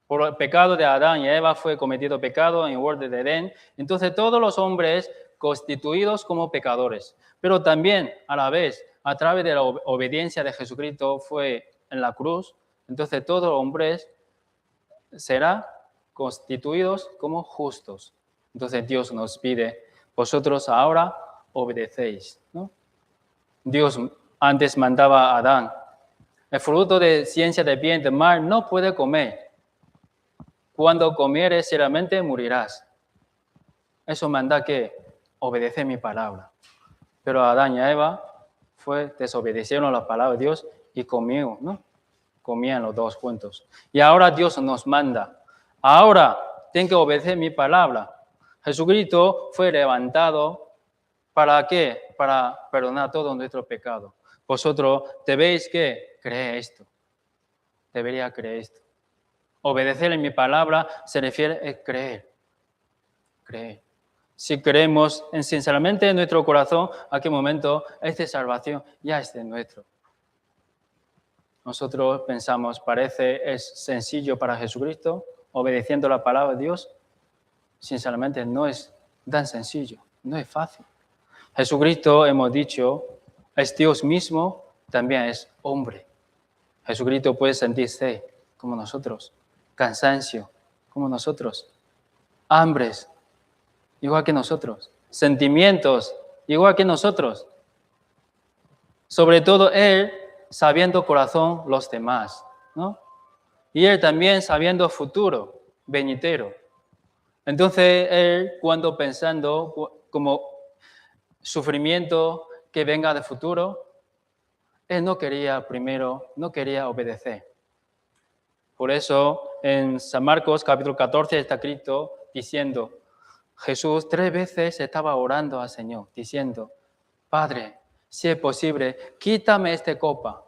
Por el pecado de Adán y Eva fue cometido pecado en el huerto de Edén. Entonces todos los hombres constituidos como pecadores. Pero también a la vez, a través de la obediencia de Jesucristo fue en la cruz. Entonces todos los hombres serán constituidos como justos. Entonces Dios nos pide, vosotros ahora obedecéis, ¿no? Dios antes mandaba a Adán, el fruto de ciencia del bien y del mal no puede comer. Cuando comieres seriamente morirás. Eso manda que obedece mi palabra. Pero Adán y Eva desobedecieron la palabra de Dios y comieron, ¿no? comían los dos juntos. Y ahora Dios nos manda. Ahora tienen que obedecer mi palabra. Jesucristo fue levantado. ¿Para qué? Para perdonar todo nuestro pecado. Vosotros debéis que creer esto. Debería creer esto. Obedecer en mi palabra se refiere a creer. Creer. Si creemos sinceramente en nuestro corazón, ¿a qué momento esta salvación ya es de nuestro? Nosotros pensamos, es sencillo para Jesucristo, obedeciendo la palabra de Dios. Sinceramente no es tan sencillo, no es fácil. Jesucristo, hemos dicho, es Dios mismo, también es hombre. Jesucristo puede sentirse como nosotros, cansancio como nosotros, hambres igual que nosotros, sentimientos igual que nosotros. Sobre todo Él sabiendo corazón los demás, ¿no? Y Él también sabiendo futuro, venidero. Entonces Él, cuando pensando como sufrimiento que venga de futuro, Él no quería obedecer. Por eso en San Marcos capítulo 14 está escrito diciendo, Jesús 3 veces estaba orando al Señor, diciendo, Padre, si es posible, quítame esta copa,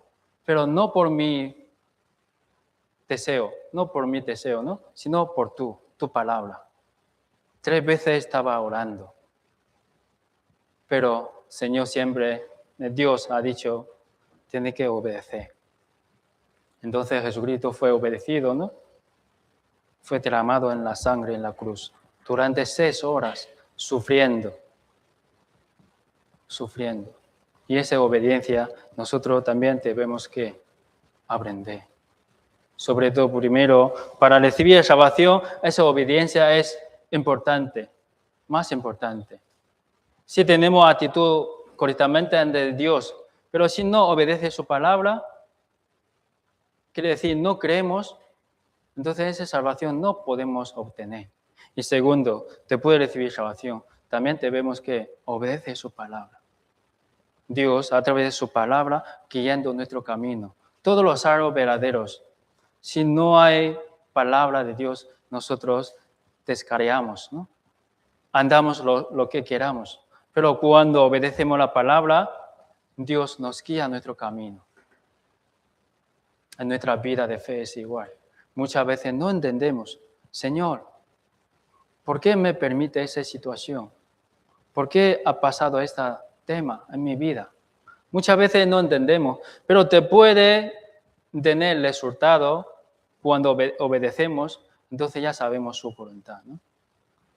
pero no por mi deseo, ¿no? Sino por tu palabra. 3 veces estaba orando. Pero Señor siempre, Dios ha dicho, tiene que obedecer. Entonces Jesucristo fue obedecido, ¿no? Fue derramado en la sangre en la cruz. Durante 6 horas, sufriendo. Y esa obediencia nosotros también debemos que aprender. Sobre todo, primero, para recibir la salvación, esa obediencia es importante, más importante. Si tenemos actitud correctamente ante Dios, pero si no obedece su palabra, quiere decir no creemos, entonces esa salvación no podemos obtener. Y segundo, después de recibir salvación, también debemos que obedecer su palabra. Dios, a través de su palabra, guiando nuestro camino. Todos los salvos verdaderos. Si no hay palabra de Dios, nosotros descarriamos, ¿no? Andamos lo que queramos. Pero cuando obedecemos la palabra, Dios nos guía a nuestro camino. En nuestra vida de fe es igual. Muchas veces no entendemos, Señor, ¿por qué me permite esa situación? ¿Por qué ha pasado este tema en mi vida? Muchas veces no entendemos, pero te puede tener resultado cuando obedecemos, entonces ya sabemos su voluntad, ¿no?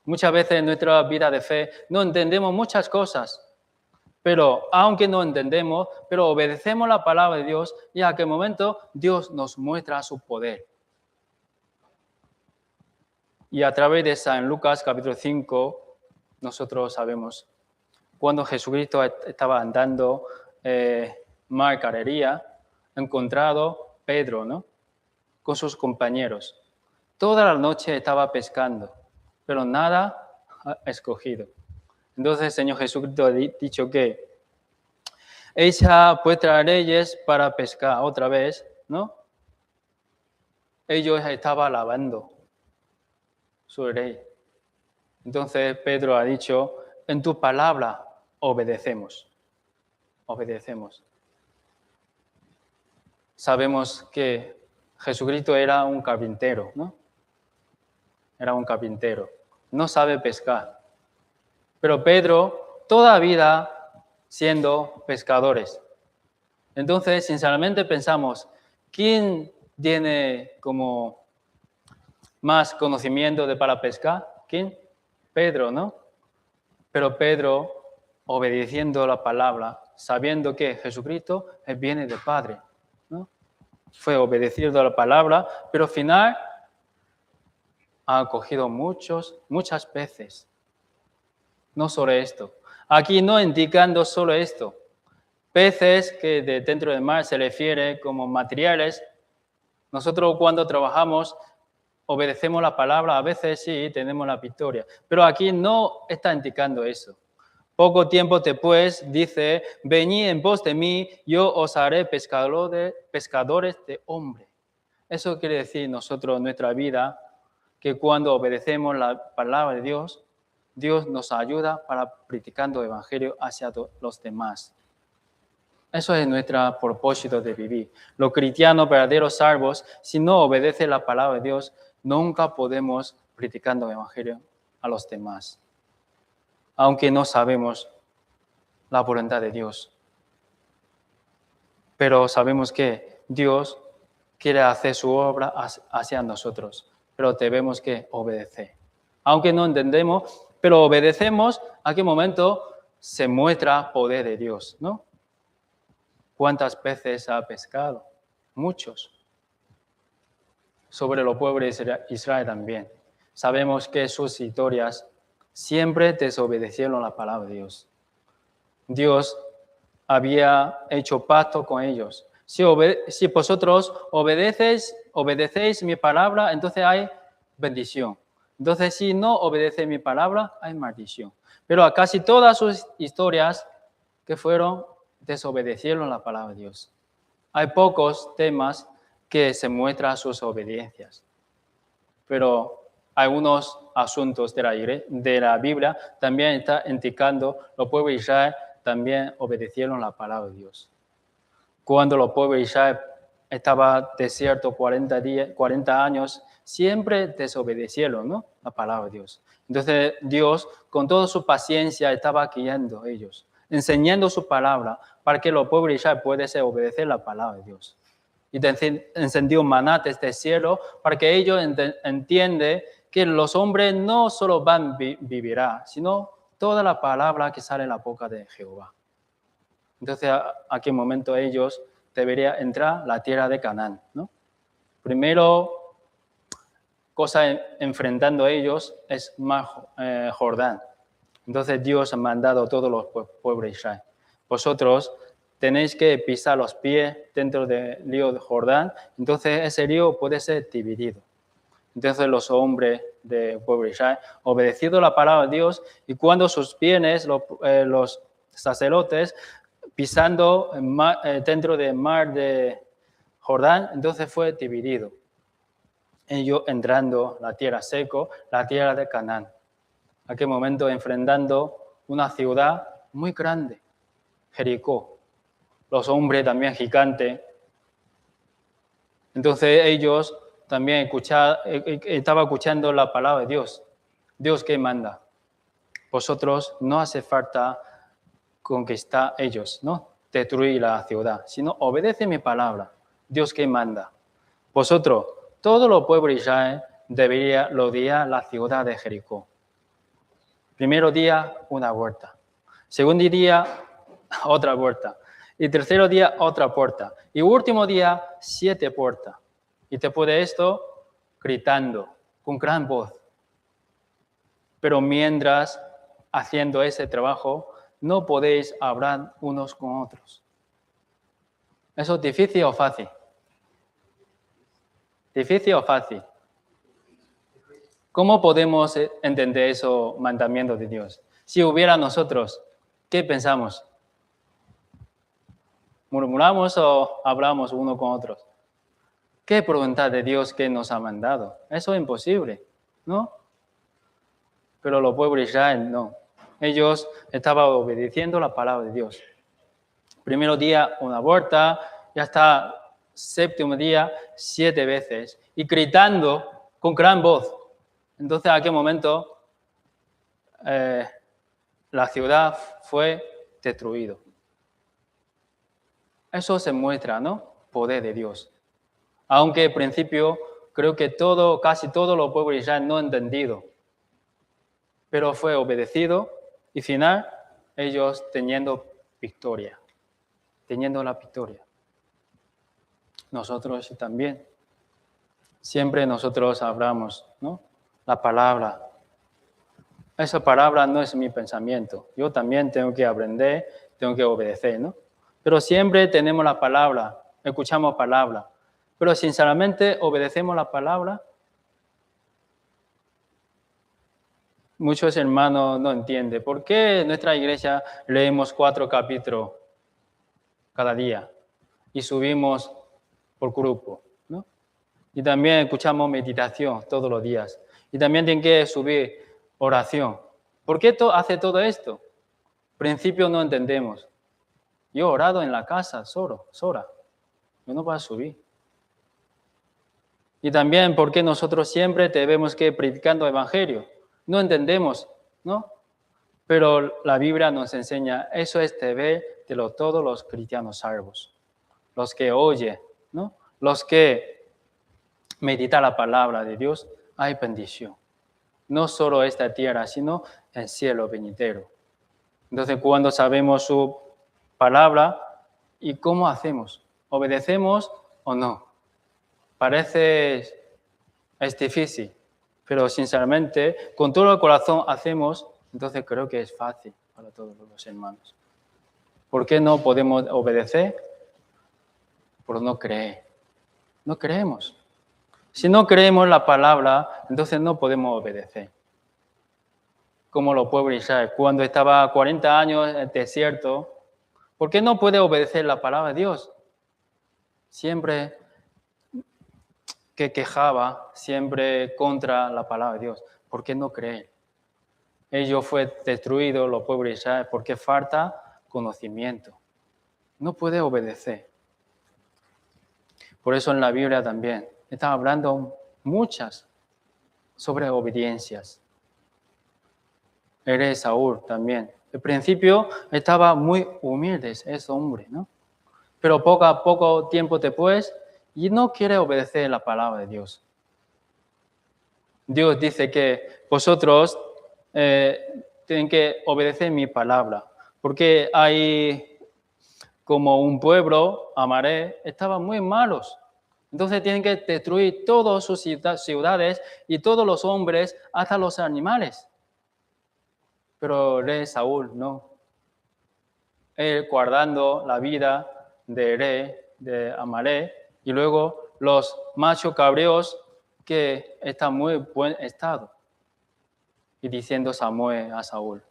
Muchas veces en nuestra vida de fe no entendemos muchas cosas, pero aunque no entendemos, pero obedecemos la palabra de Dios y a aquel momento Dios nos muestra su poder. Y a través de San Lucas capítulo 5, nosotros sabemos, cuando Jesucristo estaba andando mar Galilea, encontrado Pedro, ¿no? Con sus compañeros. Toda la noche estaba pescando, pero nada ha escogido. Entonces el Señor Jesucristo ha dicho que echa vuestras redes para pescar otra vez, ¿no? Ellos estaban lavando su rey. Entonces Pedro ha dicho, en tu palabra obedecemos. Obedecemos. Sabemos que Jesucristo era un carpintero, ¿no? Era un carpintero. No sabe pescar. Pero Pedro, toda vida siendo pescadores. Entonces, sinceramente pensamos, ¿quién tiene como más conocimiento para pescar? ¿Quién? Pedro, ¿no? Pero Pedro, obedeciendo la palabra, sabiendo que Jesucristo viene del Padre, ¿no? Fue obedeciendo a la palabra, pero al final ha cogido muchas peces. No solo esto. Aquí no indicando solo esto. Peces que de dentro del mar se refiere como materiales. Nosotros cuando trabajamos obedecemos la palabra, a veces sí tenemos la victoria, pero aquí no está indicando eso. Poco tiempo después dice, venid en pos de mí, yo os haré pescadores de hombre. Eso quiere decir nosotros en nuestra vida que cuando obedecemos la palabra de Dios, Dios nos ayuda para practicando el Evangelio hacia los demás. Eso es nuestro propósito de vivir. Los cristianos verdaderos salvos, si no obedecen la palabra de Dios, nunca podemos practicando el Evangelio a los demás, aunque no sabemos la voluntad de Dios. Pero sabemos que Dios quiere hacer su obra hacia nosotros, pero debemos que obedecer. Aunque no entendemos, pero obedecemos, ¿a qué momento se muestra poder de Dios, no? ¿Cuántas veces ha pescado? Muchos. Sobre los pueblos de Israel también. Sabemos que sus historias siempre desobedecieron la palabra de Dios. Dios había hecho pacto con ellos. Si vosotros obedecéis mi palabra, entonces hay bendición. Entonces, si no obedecéis mi palabra, hay maldición. Pero a casi todas sus historias que fueron, desobedecieron la palabra de Dios. Hay pocos temas que se muestran sus obediencias. Pero algunos asuntos de la Biblia también están indicando los pueblos de Israel también obedecieron la palabra de Dios. Cuando los pueblos de Israel estaban desierto 40 años, siempre desobedecieron, ¿no?, la palabra de Dios. Entonces Dios, con toda su paciencia, estaba guiando a ellos, enseñando su palabra para que los pueblos de Israel pudiesen obedecer la palabra de Dios. Y encendió maná desde el cielo para que ellos entiendan que los hombres no solo vivirán, sino toda la palabra que sale en la boca de Jehová. Entonces, ¿a qué momento ellos deberían entrar a la tierra de Canaán, ¿no? Primero, cosa enfrentando a ellos es Mar Jordán. Entonces Dios ha mandado a todos los pueblos de Israel. Vosotros tenéis que pisar los pies dentro del río de Jordán, entonces ese río puede ser dividido. Entonces los hombres del pueblo de Israel obedecido la palabra de Dios, y cuando sus bienes, los sacerdotes, pisando dentro del mar de Jordán, entonces fue dividido. Ellos entrando la tierra seco, la tierra de Canaán. A aquel momento enfrentando una ciudad muy grande, Jericó. Los hombres también gigantes. Entonces ellos también estaban escuchando la palabra de Dios. Dios que manda. Vosotros no hace falta conquistar ellos, ¿no?, destruir la ciudad, sino obedece mi palabra. Dios que manda. Vosotros, todos los pueblos de Israel, deberían rodear la ciudad de Jericó. Primero día, una vuelta. Segundo día, otra vuelta. Y tercer día, otra puerta. Y último día, 7 puertas. Y después de esto, gritando con gran voz. Pero mientras haciendo ese trabajo, no podéis hablar unos con otros. ¿Eso es difícil o fácil? ¿Difícil o fácil? ¿Cómo podemos entender esos mandamientos de Dios? Si hubiera nosotros, ¿qué pensamos? ¿Murmuramos o hablamos uno con otros? ¿Qué voluntad de Dios que nos ha mandado? Eso es imposible, ¿no? Pero los pueblos de Israel no. Ellos estaban obedeciendo la palabra de Dios. Primero día, una vuelta, y hasta séptimo día, 7 veces, y gritando con gran voz. Entonces, ¿a qué momento la ciudad fue destruida? Eso se muestra, ¿no?, poder de Dios. Aunque al principio creo que casi todos los pueblos de Israel no han entendido, pero fue obedecido y al final ellos teniendo victoria, teniendo la victoria. Nosotros también. Siempre nosotros hablamos, ¿no?, la palabra. Esa palabra no es mi pensamiento. Yo también tengo que aprender, tengo que obedecer, ¿no? Pero siempre tenemos la palabra, escuchamos palabra. Pero sinceramente obedecemos la palabra. Muchos hermanos no entienden. ¿Por qué en nuestra iglesia leemos 4 capítulos cada día y subimos por grupo, ¿no? Y también escuchamos meditación todos los días. Y también tienen que subir oración. ¿Por qué hace todo esto? Al principio no entendemos. Yo he orado en la casa, sola. Yo no voy a subir. Y también porque nosotros siempre debemos que predicando el evangelio. No entendemos, ¿no? Pero la Biblia nos enseña, eso es deber de todos los cristianos salvos. Los que oyen, ¿no? Los que meditan la palabra de Dios, hay bendición. No solo esta tierra, sino el cielo venidero. Entonces, cuando sabemos su palabra, ¿y cómo hacemos? ¿Obedecemos o no? Es difícil, pero sinceramente, con todo el corazón hacemos, entonces creo que es fácil para todos los hermanos. ¿Por qué no podemos obedecer? Por no creer. No creemos. Si no creemos la palabra, entonces no podemos obedecer. Como los pueblos de Israel, cuando estaba 40 años en el desierto, ¿por qué no puede obedecer la palabra de Dios? Siempre que quejaba, siempre contra la palabra de Dios. ¿Por qué no creer? Ellos fue destruido, los pueblos de Israel, porque falta conocimiento. No puede obedecer. Por eso en la Biblia también está hablando muchas sobre obediencias. El rey Saúl también. Al principio estaba muy humilde ese hombre, ¿no? Pero poco a poco tiempo después, y no quiere obedecer la palabra de Dios. Dios dice que vosotros tienen que obedecer mi palabra, porque hay como un pueblo, Amalek, estaban muy malos. Entonces tienen que destruir todas sus ciudades y todos los hombres, hasta los animales. Pero el rey Saúl no. Él guardando la vida del rey de Amalek y luego los machos cabreos que están en muy buen estado. Y diciendo Samuel a Saúl,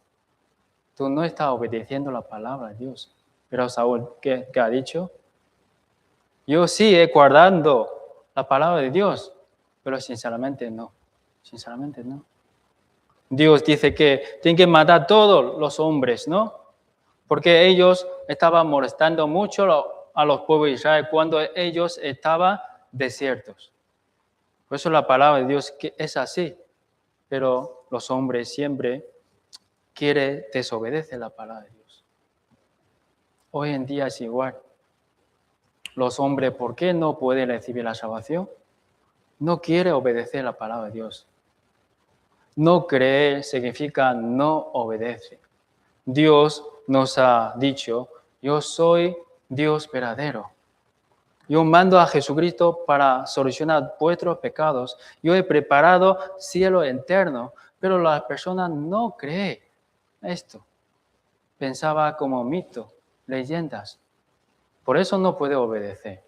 tú no estás obedeciendo la palabra de Dios. Pero Saúl, ¿qué ha dicho? Yo sí he guardando la palabra de Dios, pero sinceramente no. Sinceramente no. Dios dice que tienen que matar a todos los hombres, ¿no? Porque ellos estaban molestando mucho a los pueblos de Israel cuando ellos estaban desiertos. Por eso la palabra de Dios es así. Pero los hombres siempre quieren desobedecer la palabra de Dios. Hoy en día es igual. Los hombres, ¿por qué no pueden recibir la salvación? No quieren obedecer la palabra de Dios. No creer significa no obedecer. Dios nos ha dicho, yo soy Dios verdadero. Yo mando a Jesucristo para solucionar vuestros pecados. Yo he preparado cielo eterno, pero las personas no creen esto. Pensaba como mito, leyendas. Por eso no puede obedecer.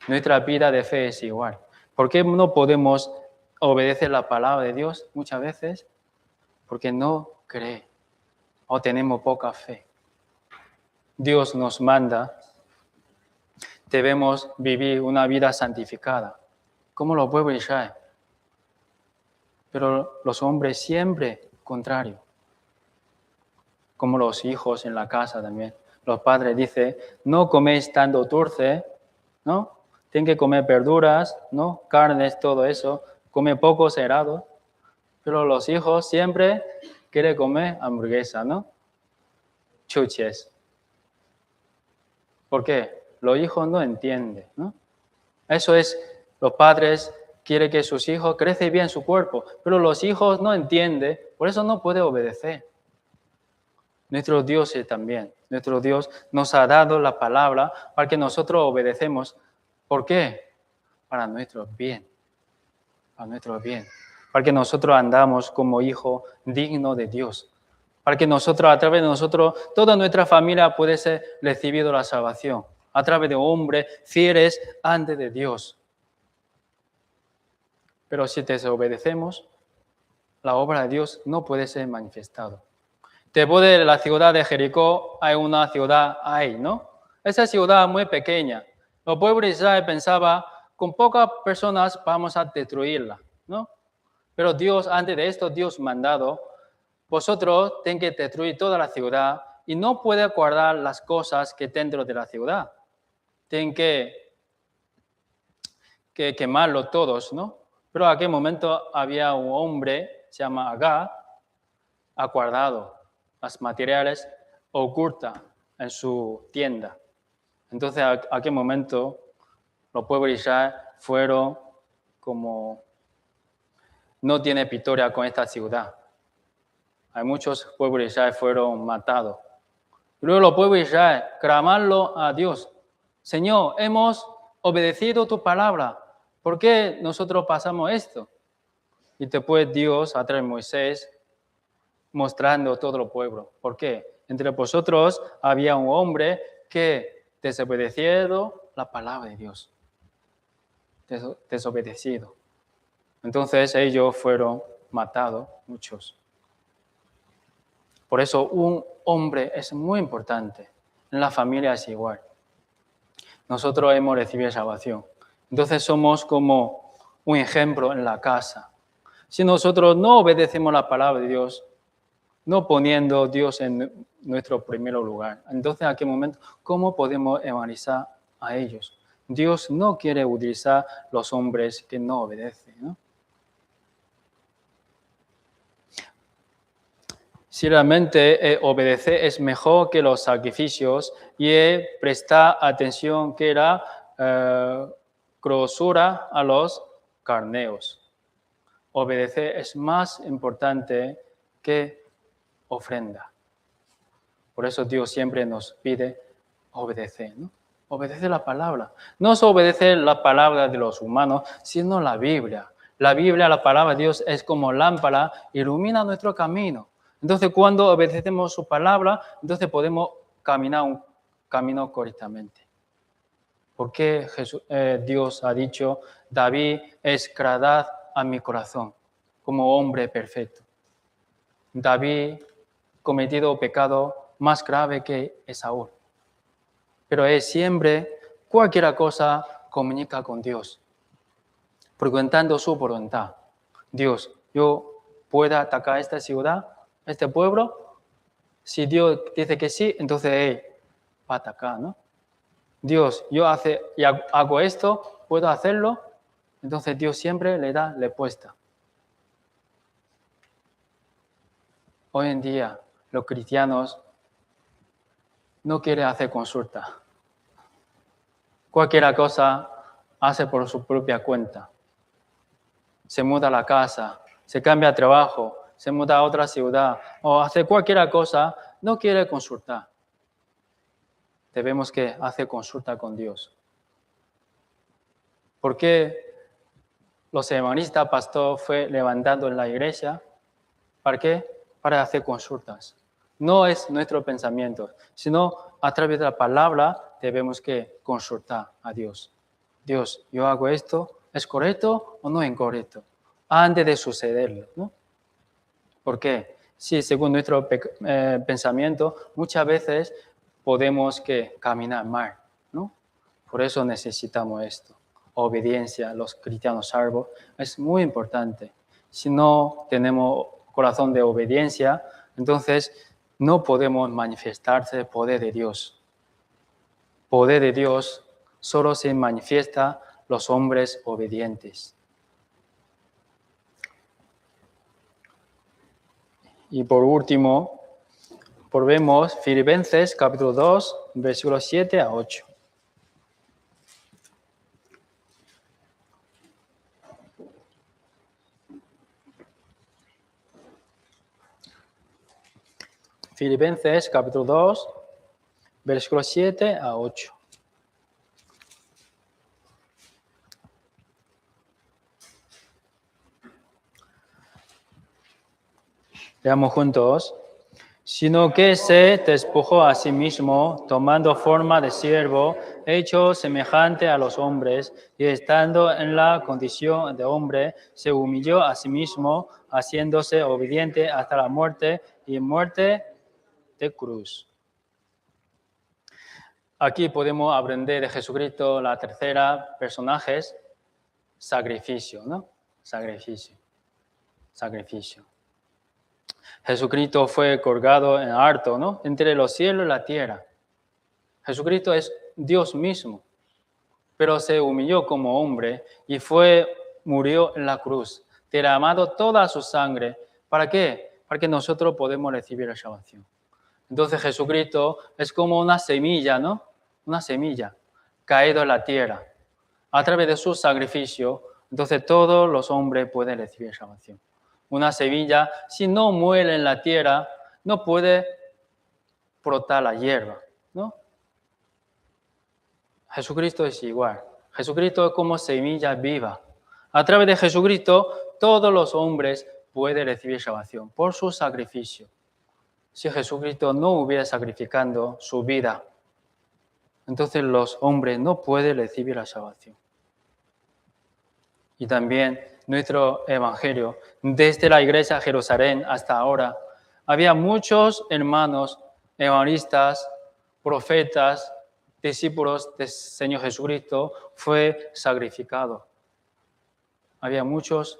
Nuestra vida de fe es igual. ¿Por qué no podemos obedecer la palabra de Dios muchas veces? Porque no cree o tenemos poca fe. Dios nos manda, debemos vivir una vida santificada, como los pueblos de Israel. Pero los hombres siempre contrario, como los hijos en la casa también. Los padres dicen, no coméis tanto dulce, ¿no? Tienen que comer verduras, ¿no? Carnes, todo eso. Come pocos helados. Pero los hijos siempre quieren comer hamburguesa, ¿no? Chuches. ¿Por qué? Los hijos no entienden, ¿no? Eso es, los padres quieren que sus hijos crezcan bien su cuerpo, pero los hijos no entienden, por eso no pueden obedecer. Nuestro Dios también. Nuestro Dios nos ha dado la palabra para que nosotros obedecemos. ¿Por qué? Para nuestro bien. Para nuestro bien. Para que nosotros andamos como hijos dignos de Dios. Para que nosotros, a través de nosotros, toda nuestra familia puede ser recibido la salvación. A través de hombres fieles ante de Dios. Pero si desobedecemos, la obra de Dios no puede ser manifestada. Después de la ciudad de Jericó hay una ciudad Ai, ¿no? Esa ciudad muy pequeña. Los pueblos de Israel pensaban, con pocas personas vamos a destruirla, ¿no? Pero Dios, antes de esto, Dios mandado, vosotros tenéis que destruir toda la ciudad y no puede guardar las cosas que dentro de la ciudad. Tienen que quemarlo todos, ¿no? Pero en aquel momento había un hombre, se llama Agar, ha guardado los materiales ocultos en su tienda. Entonces, en aquel momento, los pueblos de Israel fueron como, no tiene victoria con esta ciudad. Hay muchos pueblos de Israel fueron matados. Luego los pueblos de Israel clamarlo a Dios. Señor, hemos obedecido tu palabra. ¿Por qué nosotros pasamos esto? Y después Dios, a través de Moisés, mostrando a todo el pueblo. ¿Por qué? Entre vosotros había un hombre que desobedecieron la palabra de Dios. Desobedecido. Entonces ellos fueron matados, muchos. Por eso un hombre es muy importante. En la familia es igual. Nosotros hemos recibido salvación. Entonces somos como un ejemplo en la casa. Si nosotros no obedecemos la palabra de Dios, no poniendo a Dios en nuestro primer lugar, entonces en aquel momento, ¿cómo podemos evangelizar a ellos? Dios no quiere utilizar los hombres que no obedecen, ¿no? Si realmente obedecer es mejor que los sacrificios y prestar atención que la grosura a los carneos. Obedecer es más importante que ofrenda. Por eso Dios siempre nos pide obedecer, ¿no? Obedece la palabra. No es obedecer la palabra de los humanos, sino la Biblia. La Biblia, la palabra de Dios, es como lámpara, ilumina nuestro camino. Entonces, cuando obedecemos su palabra, entonces podemos caminar un camino correctamente. Porque Dios ha dicho, David es agradable a mi corazón, como hombre perfecto. David cometido pecado más grave que Esaú. Pero él siempre, cualquier cosa, comunica con Dios, preguntando su voluntad. Dios, ¿yo puedo atacar esta ciudad, este pueblo? Si Dios dice que sí, entonces él va a atacar, ¿no? Dios, yo hago esto, ¿puedo hacerlo? Entonces Dios siempre le da respuesta. Hoy en día, los cristianos no quieren hacer consulta. Cualquier cosa hace por su propia cuenta. Se muda a la casa, se cambia de trabajo, se muda a otra ciudad o hace cualquier cosa, no quiere consultar. Debemos que hacer consulta con Dios. ¿Por qué los evangelistas, pastor, fue levantando en la iglesia? ¿Para qué? Para hacer consultas. No es nuestro pensamiento, sino a través de la palabra debemos que consultar a Dios. Dios, yo hago esto, ¿es correcto o no es incorrecto? Antes de sucederlo, ¿no? ¿Por qué? Sí, según nuestro pensamiento, muchas veces podemos que caminar mal, ¿no? Por eso necesitamos esto. Obediencia a los cristianos salvos es muy importante. Si no tenemos corazón de obediencia, entonces no podemos manifestarse el poder de Dios. Poder de Dios solo se manifiesta los hombres obedientes. Y por último, volvemos Filipenses capítulo 2, versículos 7 a 8. Filipenses capítulo 2, versículos 7 a 8. Leamos juntos. Sino que se despojó a sí mismo, tomando forma de siervo, hecho semejante a los hombres, y estando en la condición de hombre, se humilló a sí mismo, haciéndose obediente hasta la muerte y muerte de cruz. Aquí podemos aprender de Jesucristo la tercera personajes, sacrificio, ¿no? Sacrificio. Jesucristo fue colgado en alto, ¿no? Entre los cielos y la tierra. Jesucristo es Dios mismo, pero se humilló como hombre y murió en la cruz, derramando toda su sangre. ¿Para qué? Para que nosotros podamos recibir la salvación. Entonces Jesucristo es como una semilla, ¿no? Una semilla caída en la tierra. A través de su sacrificio, entonces todos los hombres pueden recibir salvación. Una semilla, si no muere en la tierra, no puede brotar la hierba, ¿no? Jesucristo es igual. Jesucristo es como semilla viva. A través de Jesucristo, todos los hombres pueden recibir salvación por su sacrificio. Si Jesucristo no hubiera sacrificado su vida, entonces los hombres no pueden recibir la salvación. Y también nuestro evangelio, desde la iglesia de Jerusalén hasta ahora, había muchos hermanos evangelistas, profetas, discípulos del Señor Jesucristo, fue sacrificado. Había muchos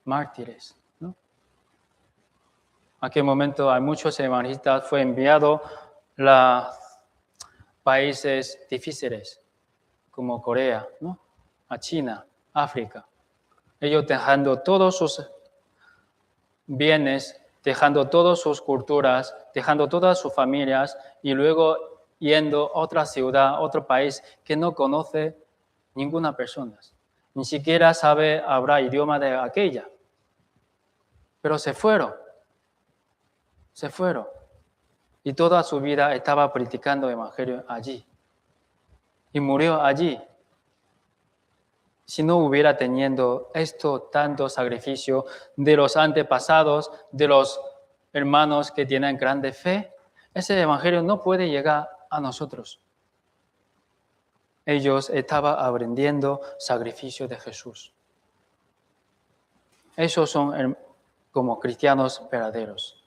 mártires, ¿no? En aquel momento hay muchos evangelistas, fue enviado a países difíciles, como Corea, ¿no? A China, África. Ellos dejando todos sus bienes, dejando todas sus culturas, dejando todas sus familias y luego yendo a otra ciudad, otro país que no conoce ninguna persona. Ni siquiera sabe hablar idioma de aquella. Pero se fueron. Y toda su vida estaba predicando el evangelio allí. Y murió allí. Si no hubiera tenido tanto sacrificio de los antepasados, de los hermanos que tienen grande fe, ese evangelio no puede llegar a nosotros. Ellos estaban aprendiendo sacrificio de Jesús. Esos son como cristianos verdaderos.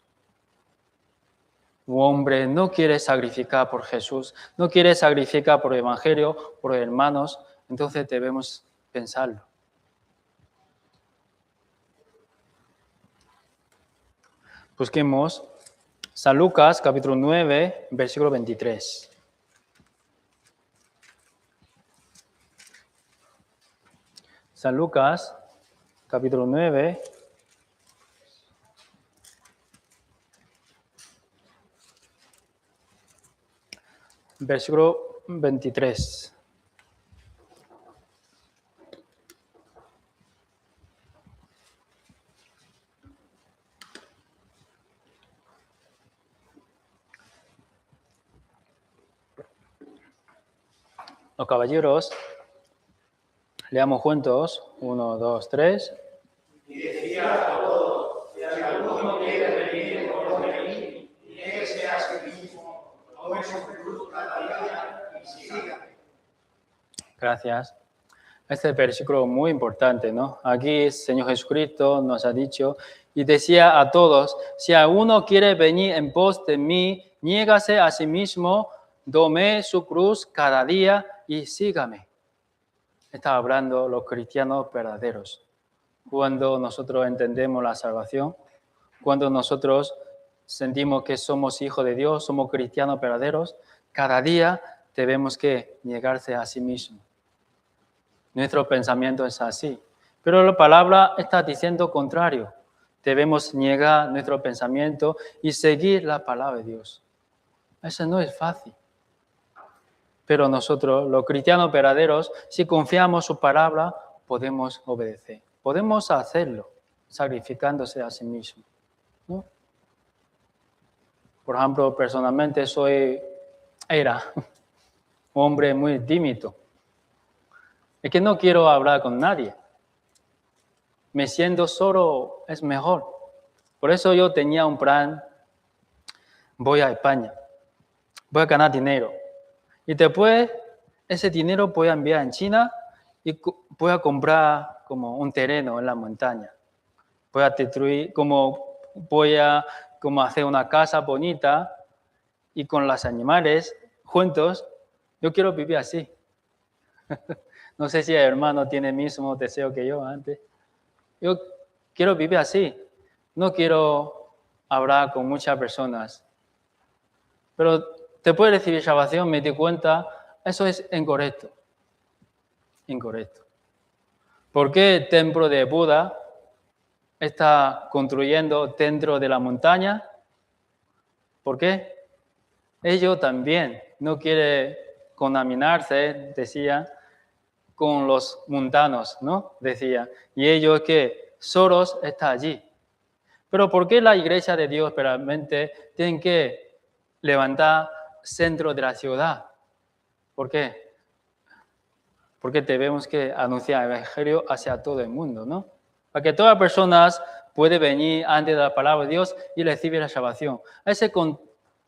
Un hombre no quiere sacrificar por Jesús, no quiere sacrificar por el evangelio, por hermanos, entonces debemos pensarlo. Busquemos San Lucas, capítulo 9, versículo 23. San Lucas, capítulo 9, versículo 23. Los caballeros, leamos juntos. 1, 2, 3. Y decía a todos, si alguno quiere venir por mí, nieguese a sí mismo, tome su cruz cada día y sígame. Gracias. Este versículo es muy importante, ¿no? Aquí el Señor Jesucristo nos ha dicho, y decía a todos, si alguno quiere venir en pos de mí, niégase a sí mismo, tome su cruz cada día y sígame. Está hablando los cristianos verdaderos. Cuando nosotros entendemos la salvación, cuando nosotros sentimos que somos hijos de Dios, somos cristianos verdaderos, cada día debemos que negarse a sí mismo. Nuestro pensamiento es así. Pero la palabra está diciendo contrario. Debemos negar nuestro pensamiento y seguir la palabra de Dios. Eso no es fácil. Pero nosotros, los cristianos verdaderos, si confiamos en su palabra, podemos obedecer. Podemos hacerlo, sacrificándose a sí mismo, ¿no? Por ejemplo, personalmente era un hombre muy tímido. Es que no quiero hablar con nadie. Me siento solo, es mejor. Por eso yo tenía un plan. Voy a España. Voy a ganar dinero. Y después, ese dinero voy a enviar en China y voy a comprar como un terreno en la montaña. Voy a destruir, voy a hacer una casa bonita y con los animales juntos. Yo quiero vivir así. No sé si el hermano tiene el mismo deseo que yo antes. Yo quiero vivir así. No quiero hablar con muchas personas. Pero después de recibir salvación me di cuenta, eso es incorrecto. Incorrecto. ¿Por qué el templo de Buda está construyendo dentro de la montaña? ¿Por qué? Ellos también no quieren contaminarse, decía, con los mundanos, ¿no? Decía. Y ellos que solos está allí. Pero ¿por qué la iglesia de Dios realmente tiene que levantar centro de la ciudad? ¿Por qué? Porque tenemos que anunciar el evangelio hacia todo el mundo, ¿no? Para que todas las personas puedan venir ante la palabra de Dios y recibir la salvación. Es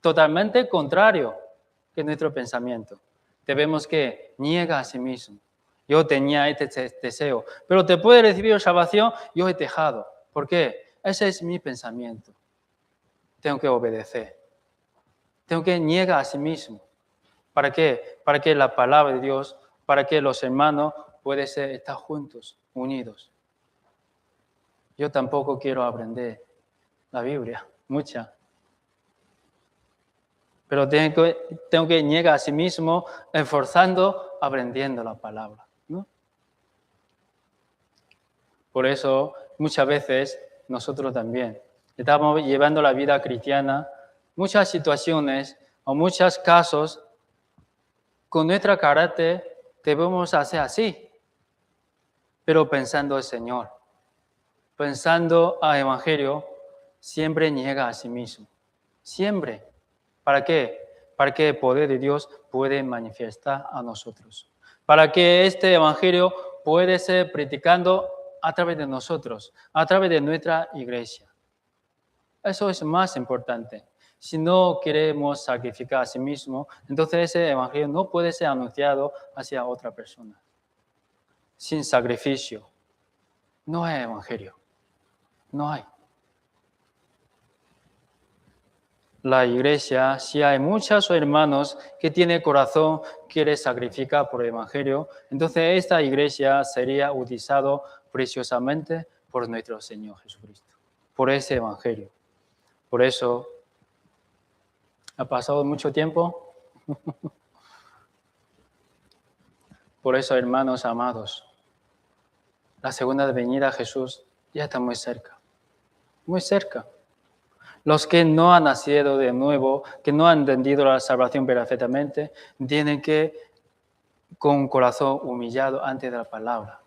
totalmente contrario que nuestro pensamiento. Debemos que niegar a sí mismo. Yo tenía este deseo, pero después de recibir la salvación, yo he dejado. ¿Por qué? Ese es mi pensamiento. Tengo que obedecer. Tengo que niegar a sí mismo. ¿Para qué? Para que la palabra de Dios, para que los hermanos puedan estar juntos, unidos. Yo tampoco quiero aprender la Biblia, mucha. Pero tengo que niegar a sí mismo, esforzando, aprendiendo la palabra, ¿no? Por eso, muchas veces, nosotros también estamos llevando la vida cristiana, muchas situaciones o muchos casos, con nuestro carácter debemos hacer así, pero pensando el Señor, pensando al Evangelio, siempre niega a sí mismo. Siempre. ¿Para qué? Para que el poder de Dios puede manifestar a nosotros. Para que este Evangelio puede ser predicando a través de nosotros, a través de nuestra iglesia. Eso es más importante. Si no queremos sacrificar a sí mismo, entonces ese Evangelio no puede ser anunciado hacia otra persona. Sin sacrificio, no hay Evangelio. No hay. La iglesia, si hay muchos hermanos que tienen corazón, quiere sacrificar por el Evangelio, entonces esta iglesia sería utilizada preciosamente por nuestro Señor Jesucristo, por ese Evangelio. Por eso, ¿ha pasado mucho tiempo? Por eso, hermanos amados, la segunda venida de Jesús ya está muy cerca, muy cerca. Los que no han nacido de nuevo, que no han entendido la salvación perfectamente, tienen que, con corazón humillado ante la palabra,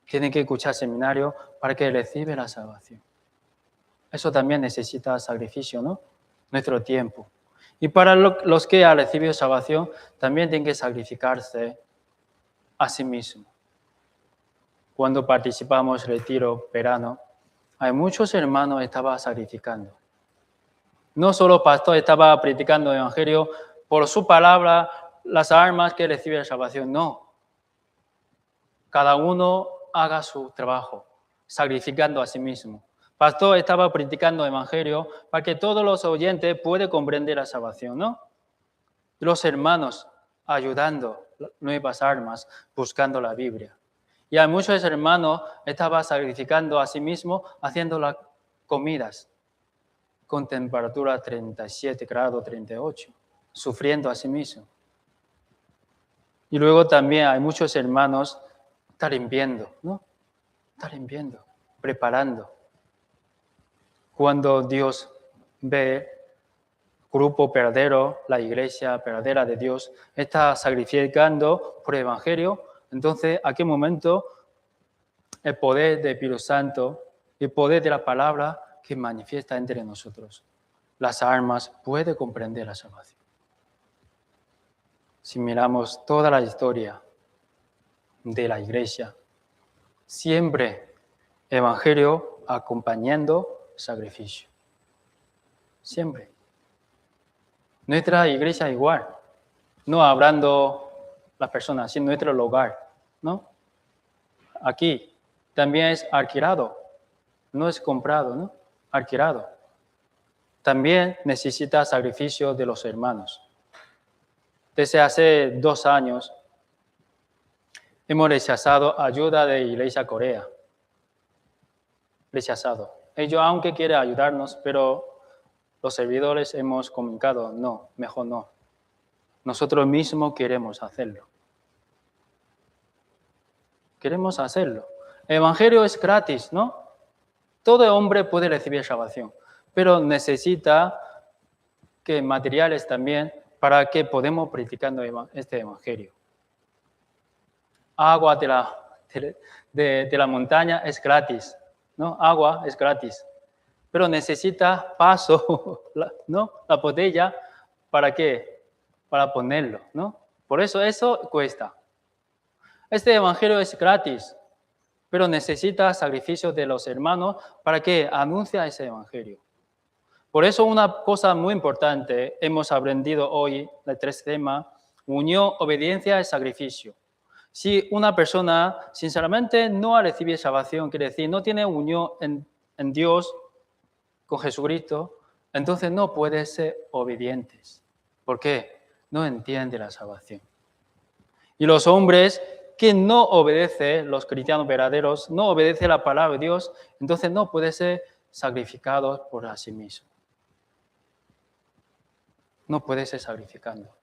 tienen que escuchar seminario para que reciban la salvación. Eso también necesita sacrificio, ¿no? Nuestro tiempo. Y para los que han recibido salvación, también tienen que sacrificarse a sí mismos. Cuando participamos en el retiro verano, hay muchos hermanos que estaban sacrificando. No solo el pastor estaba predicando el Evangelio por su palabra, las almas que reciben la salvación, no. Cada uno haga su trabajo, sacrificando a sí mismo. El pastor estaba predicando el Evangelio para que todos los oyentes puedan comprender la salvación, ¿no? Los hermanos ayudando nuevas almas, buscando la Biblia. Y hay muchos hermanos que estaban sacrificando a sí mismos, haciendo las comidas con temperatura 37 grados, 38, sufriendo a sí mismo. Y luego también hay muchos hermanos que están limpiando, ¿no? Están limpiando, preparando. Cuando Dios ve grupo verdadero, la iglesia verdadera de Dios, está sacrificando por el Evangelio, entonces, ¿a qué momento el poder del Espíritu Santo, el poder de la palabra que manifiesta entre nosotros, las almas pueden comprender la salvación? Si miramos toda la historia de la iglesia, siempre Evangelio acompañando sacrificio. Siempre. Nuestra iglesia igual, no hablando las personas, sino nuestro lugar, ¿no? Aquí también es alquilado, no es comprado, ¿no? Alquilado. También necesita sacrificio de los hermanos. Desde hace 2 años Hemos rechazado ayuda de Iglesia Corea. Rechazado. Ellos aunque quieren ayudarnos, pero los servidores hemos comunicado, no, mejor no. Nosotros mismos queremos hacerlo. Queremos hacerlo. El Evangelio es gratis, ¿no? Todo hombre puede recibir salvación, pero necesita que materiales también para que podamos practicando este Evangelio. Agua de la montaña es gratis, ¿no? Agua es gratis, pero necesita paso, ¿no? La botella, ¿para qué? Para ponerlo, ¿no? Por eso cuesta. Este Evangelio es gratis, pero necesita sacrificio de los hermanos para que anuncie ese Evangelio. Por eso una cosa muy importante hemos aprendido hoy, de 3 temas, unión, obediencia y sacrificio. Si una persona sinceramente no ha recibido salvación, quiere decir, no tiene unión en Dios, con Jesucristo, entonces no puede ser obedientes. ¿Por qué? No entiende la salvación. Y los hombres que no obedecen, los cristianos verdaderos, no obedecen la palabra de Dios, entonces no pueden ser sacrificados por sí mismos. No puede ser sacrificando.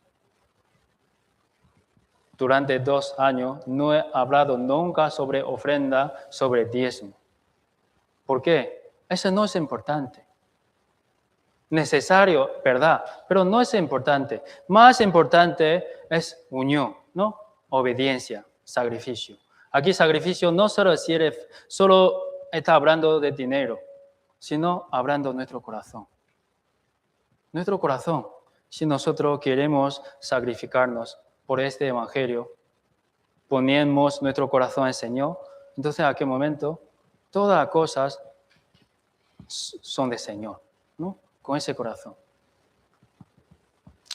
Durante 2 años no he hablado nunca sobre ofrenda, sobre diezmo. ¿Por qué? Eso no es importante. Necesario, verdad, pero no es importante. Más importante es unión, ¿no? Obediencia, sacrificio. Aquí sacrificio no solo está hablando de dinero, sino hablando de nuestro corazón. Nuestro corazón. Si nosotros queremos sacrificarnos por este Evangelio, ponemos nuestro corazón al Señor, entonces a qué momento todas las cosas son del Señor, ¿no? Con ese corazón.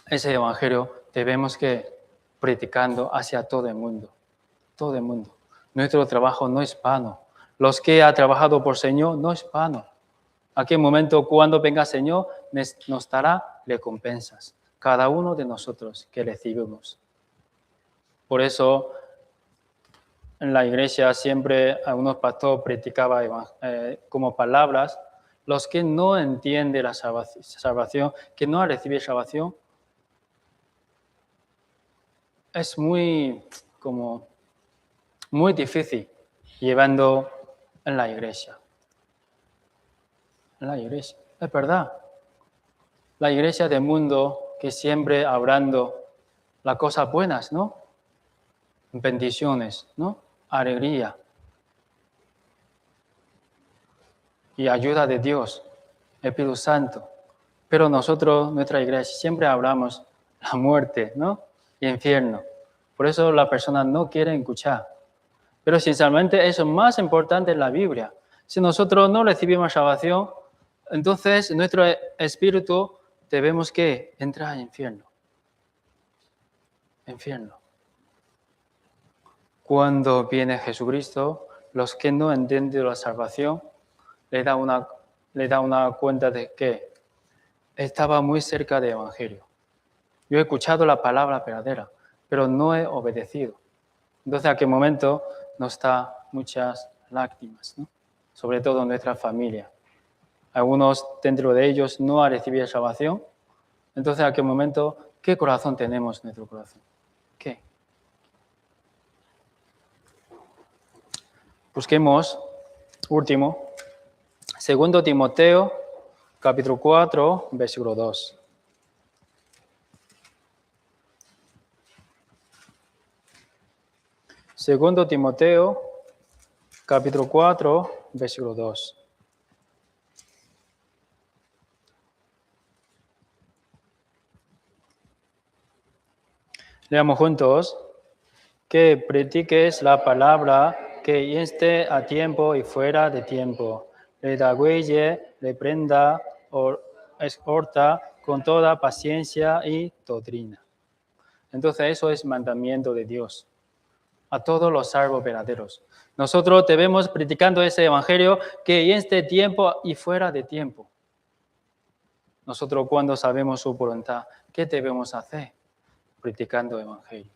Ese Evangelio debemos que practicando hacia todo el mundo. Todo el mundo. Nuestro trabajo no es vano. Los que han trabajado por Señor no es vano. A qué momento, cuando venga el Señor, nos dará recompensas. Cada uno de nosotros que recibimos. Por eso, en la iglesia siempre algunos pastores practicaban como palabras, los que no entienden la salvación, que no han recibido salvación, es muy difícil llevando en la iglesia. En la iglesia, es verdad. La iglesia del mundo que siempre hablando las cosas buenas, ¿no? Bendiciones, ¿no? Alegría. Y ayuda de Dios, Espíritu Santo. Pero nosotros, nuestra iglesia, siempre hablamos la muerte, ¿no? Y infierno. Por eso las personas no quieren escuchar. Pero sinceramente eso es más importante en la Biblia. Si nosotros no recibimos salvación, entonces nuestro espíritu debemos que entrar al infierno. Infierno. Cuando viene Jesucristo, los que no entienden la salvación, le da una cuenta de que estaba muy cerca del Evangelio. Yo he escuchado la palabra verdadera, pero no he obedecido. Entonces, a qué momento nos da muchas lágrimas, ¿no? Sobre todo en nuestra familia. Algunos dentro de ellos no han recibido salvación. Entonces, a qué momento, ¿qué corazón tenemos en nuestro corazón? ¿Qué? Busquemos, último, 2 Timoteo, capítulo 4, versículo 2. Segundo Timoteo, capítulo 4, versículo 2. Leamos juntos. Que practiques la palabra, que inste a tiempo y fuera de tiempo. Redarguye, reprenda o exhorta con toda paciencia y doctrina. Entonces eso es mandamiento de Dios a todos los salvos verdaderos. Nosotros debemos practicando ese evangelio que en este tiempo y fuera de tiempo. Nosotros cuando sabemos su voluntad, ¿qué debemos hacer? Practicando el evangelio.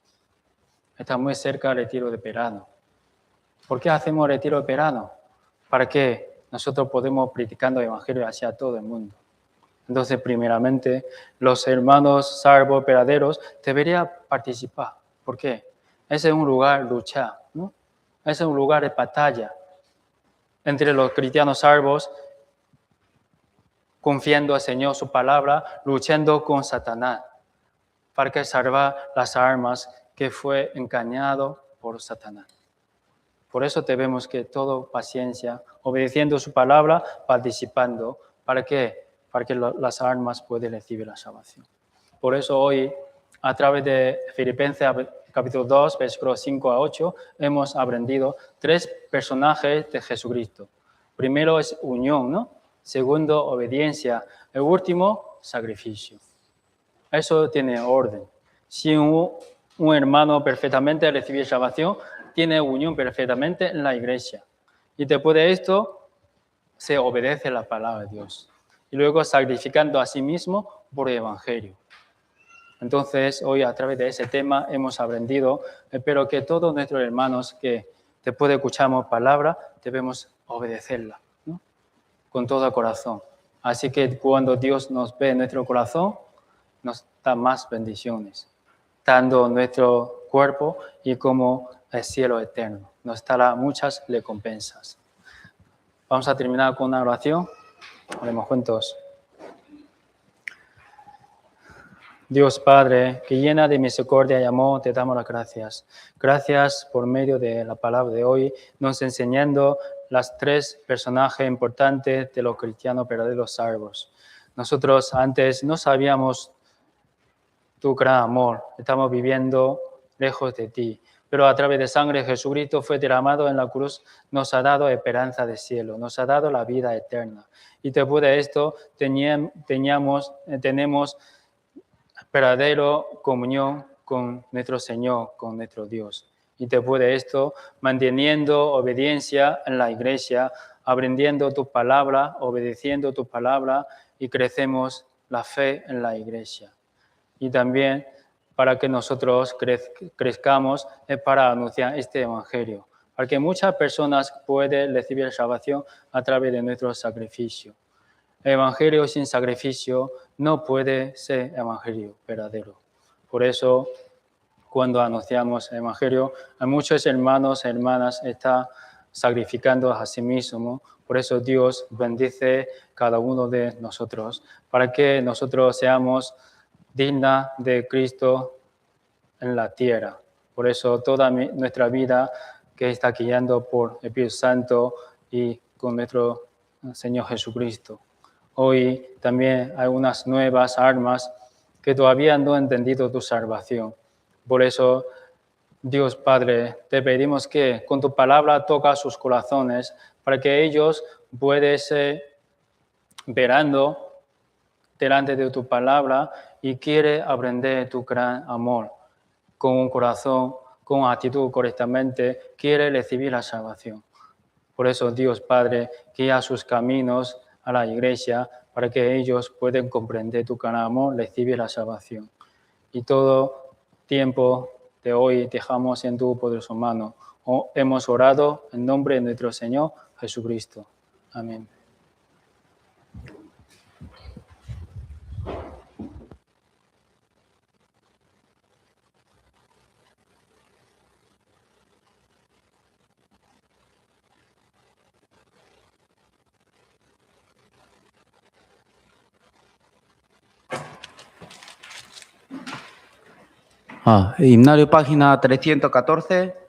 Está muy cerca el retiro de verano. ¿Por qué hacemos retiro de verano? Para que nosotros podamos predicando el Evangelio hacia todo el mundo. Entonces, primeramente, los hermanos salvos verdaderos deberían participar. ¿Por qué? Ese es un lugar de luchar, ¿no? Ese es un lugar de batalla entre los cristianos salvos, confiando al Señor su palabra, luchando con Satanás, para que salvar las almas que fue engañado por Satanás. Por eso debemos que todo paciencia, obedeciendo su palabra, participando, para que las almas puedan recibir la salvación. Por eso hoy, a través de Filipenses capítulo 2, versículos 5 a 8, hemos aprendido 3 personajes de Jesucristo. Primero es unión, ¿no? Segundo, obediencia. El último, sacrificio. Eso tiene orden. Si un hermano perfectamente recibe salvación, tiene unión perfectamente en la iglesia. Y después de esto, se obedece la palabra de Dios. Y luego sacrificando a sí mismo por el Evangelio. Entonces, hoy a través de ese tema hemos aprendido, espero que todos nuestros hermanos que después de escuchamos palabra, debemos obedecerla, ¿no? Con todo el corazón. Así que cuando Dios nos ve en nuestro corazón, nos da más bendiciones, dando nuestro cuerpo y como el cielo eterno. Nos dará muchas recompensas. Vamos a terminar con una oración. Oremos juntos. Dios Padre, que llena de misericordia y amor, te damos las gracias. Gracias por medio de la palabra de hoy, nos enseñando las 3 personajes importantes de los cristianos verdaderos salvos. Nosotros antes no sabíamos tu gran amor, estamos viviendo lejos de ti, pero a través de sangre Jesucristo fue derramado en la cruz, nos ha dado esperanza de cielo, nos ha dado la vida eterna. Y después de esto tenemos verdadera comunión con nuestro Señor, con nuestro Dios. Y después de esto, manteniendo obediencia en la iglesia, aprendiendo tu palabra, obedeciendo tu palabra y crecemos la fe en la iglesia. Y también para que nosotros crezcamos es para anunciar este evangelio, para que muchas personas puedan recibir salvación a través de nuestro sacrificio. El evangelio sin sacrificio no puede ser evangelio verdadero. Por eso, cuando anunciamos el evangelio, a muchos hermanos y hermanas están sacrificando a sí mismos. Por eso Dios bendice cada uno de nosotros, para que nosotros seamos dignos de Cristo en la tierra. Por eso toda nuestra vida que está guiando por el Espíritu Santo y con nuestro Señor Jesucristo. Hoy también hay unas nuevas almas que todavía no han entendido tu salvación. Por eso, Dios Padre, te pedimos que con tu palabra toca sus corazones para que ellos puedan ser verando delante de tu palabra y quiere aprender tu gran amor. Con un corazón, con actitud correctamente, quiere recibir la salvación. Por eso, Dios Padre, guía sus caminos a la iglesia para que ellos puedan comprender tu gran amor, recibir la salvación. Y todo tiempo de hoy dejamos en tu poderosa mano. Hemos orado en nombre de nuestro Señor Jesucristo. Amén. Himnario página 314.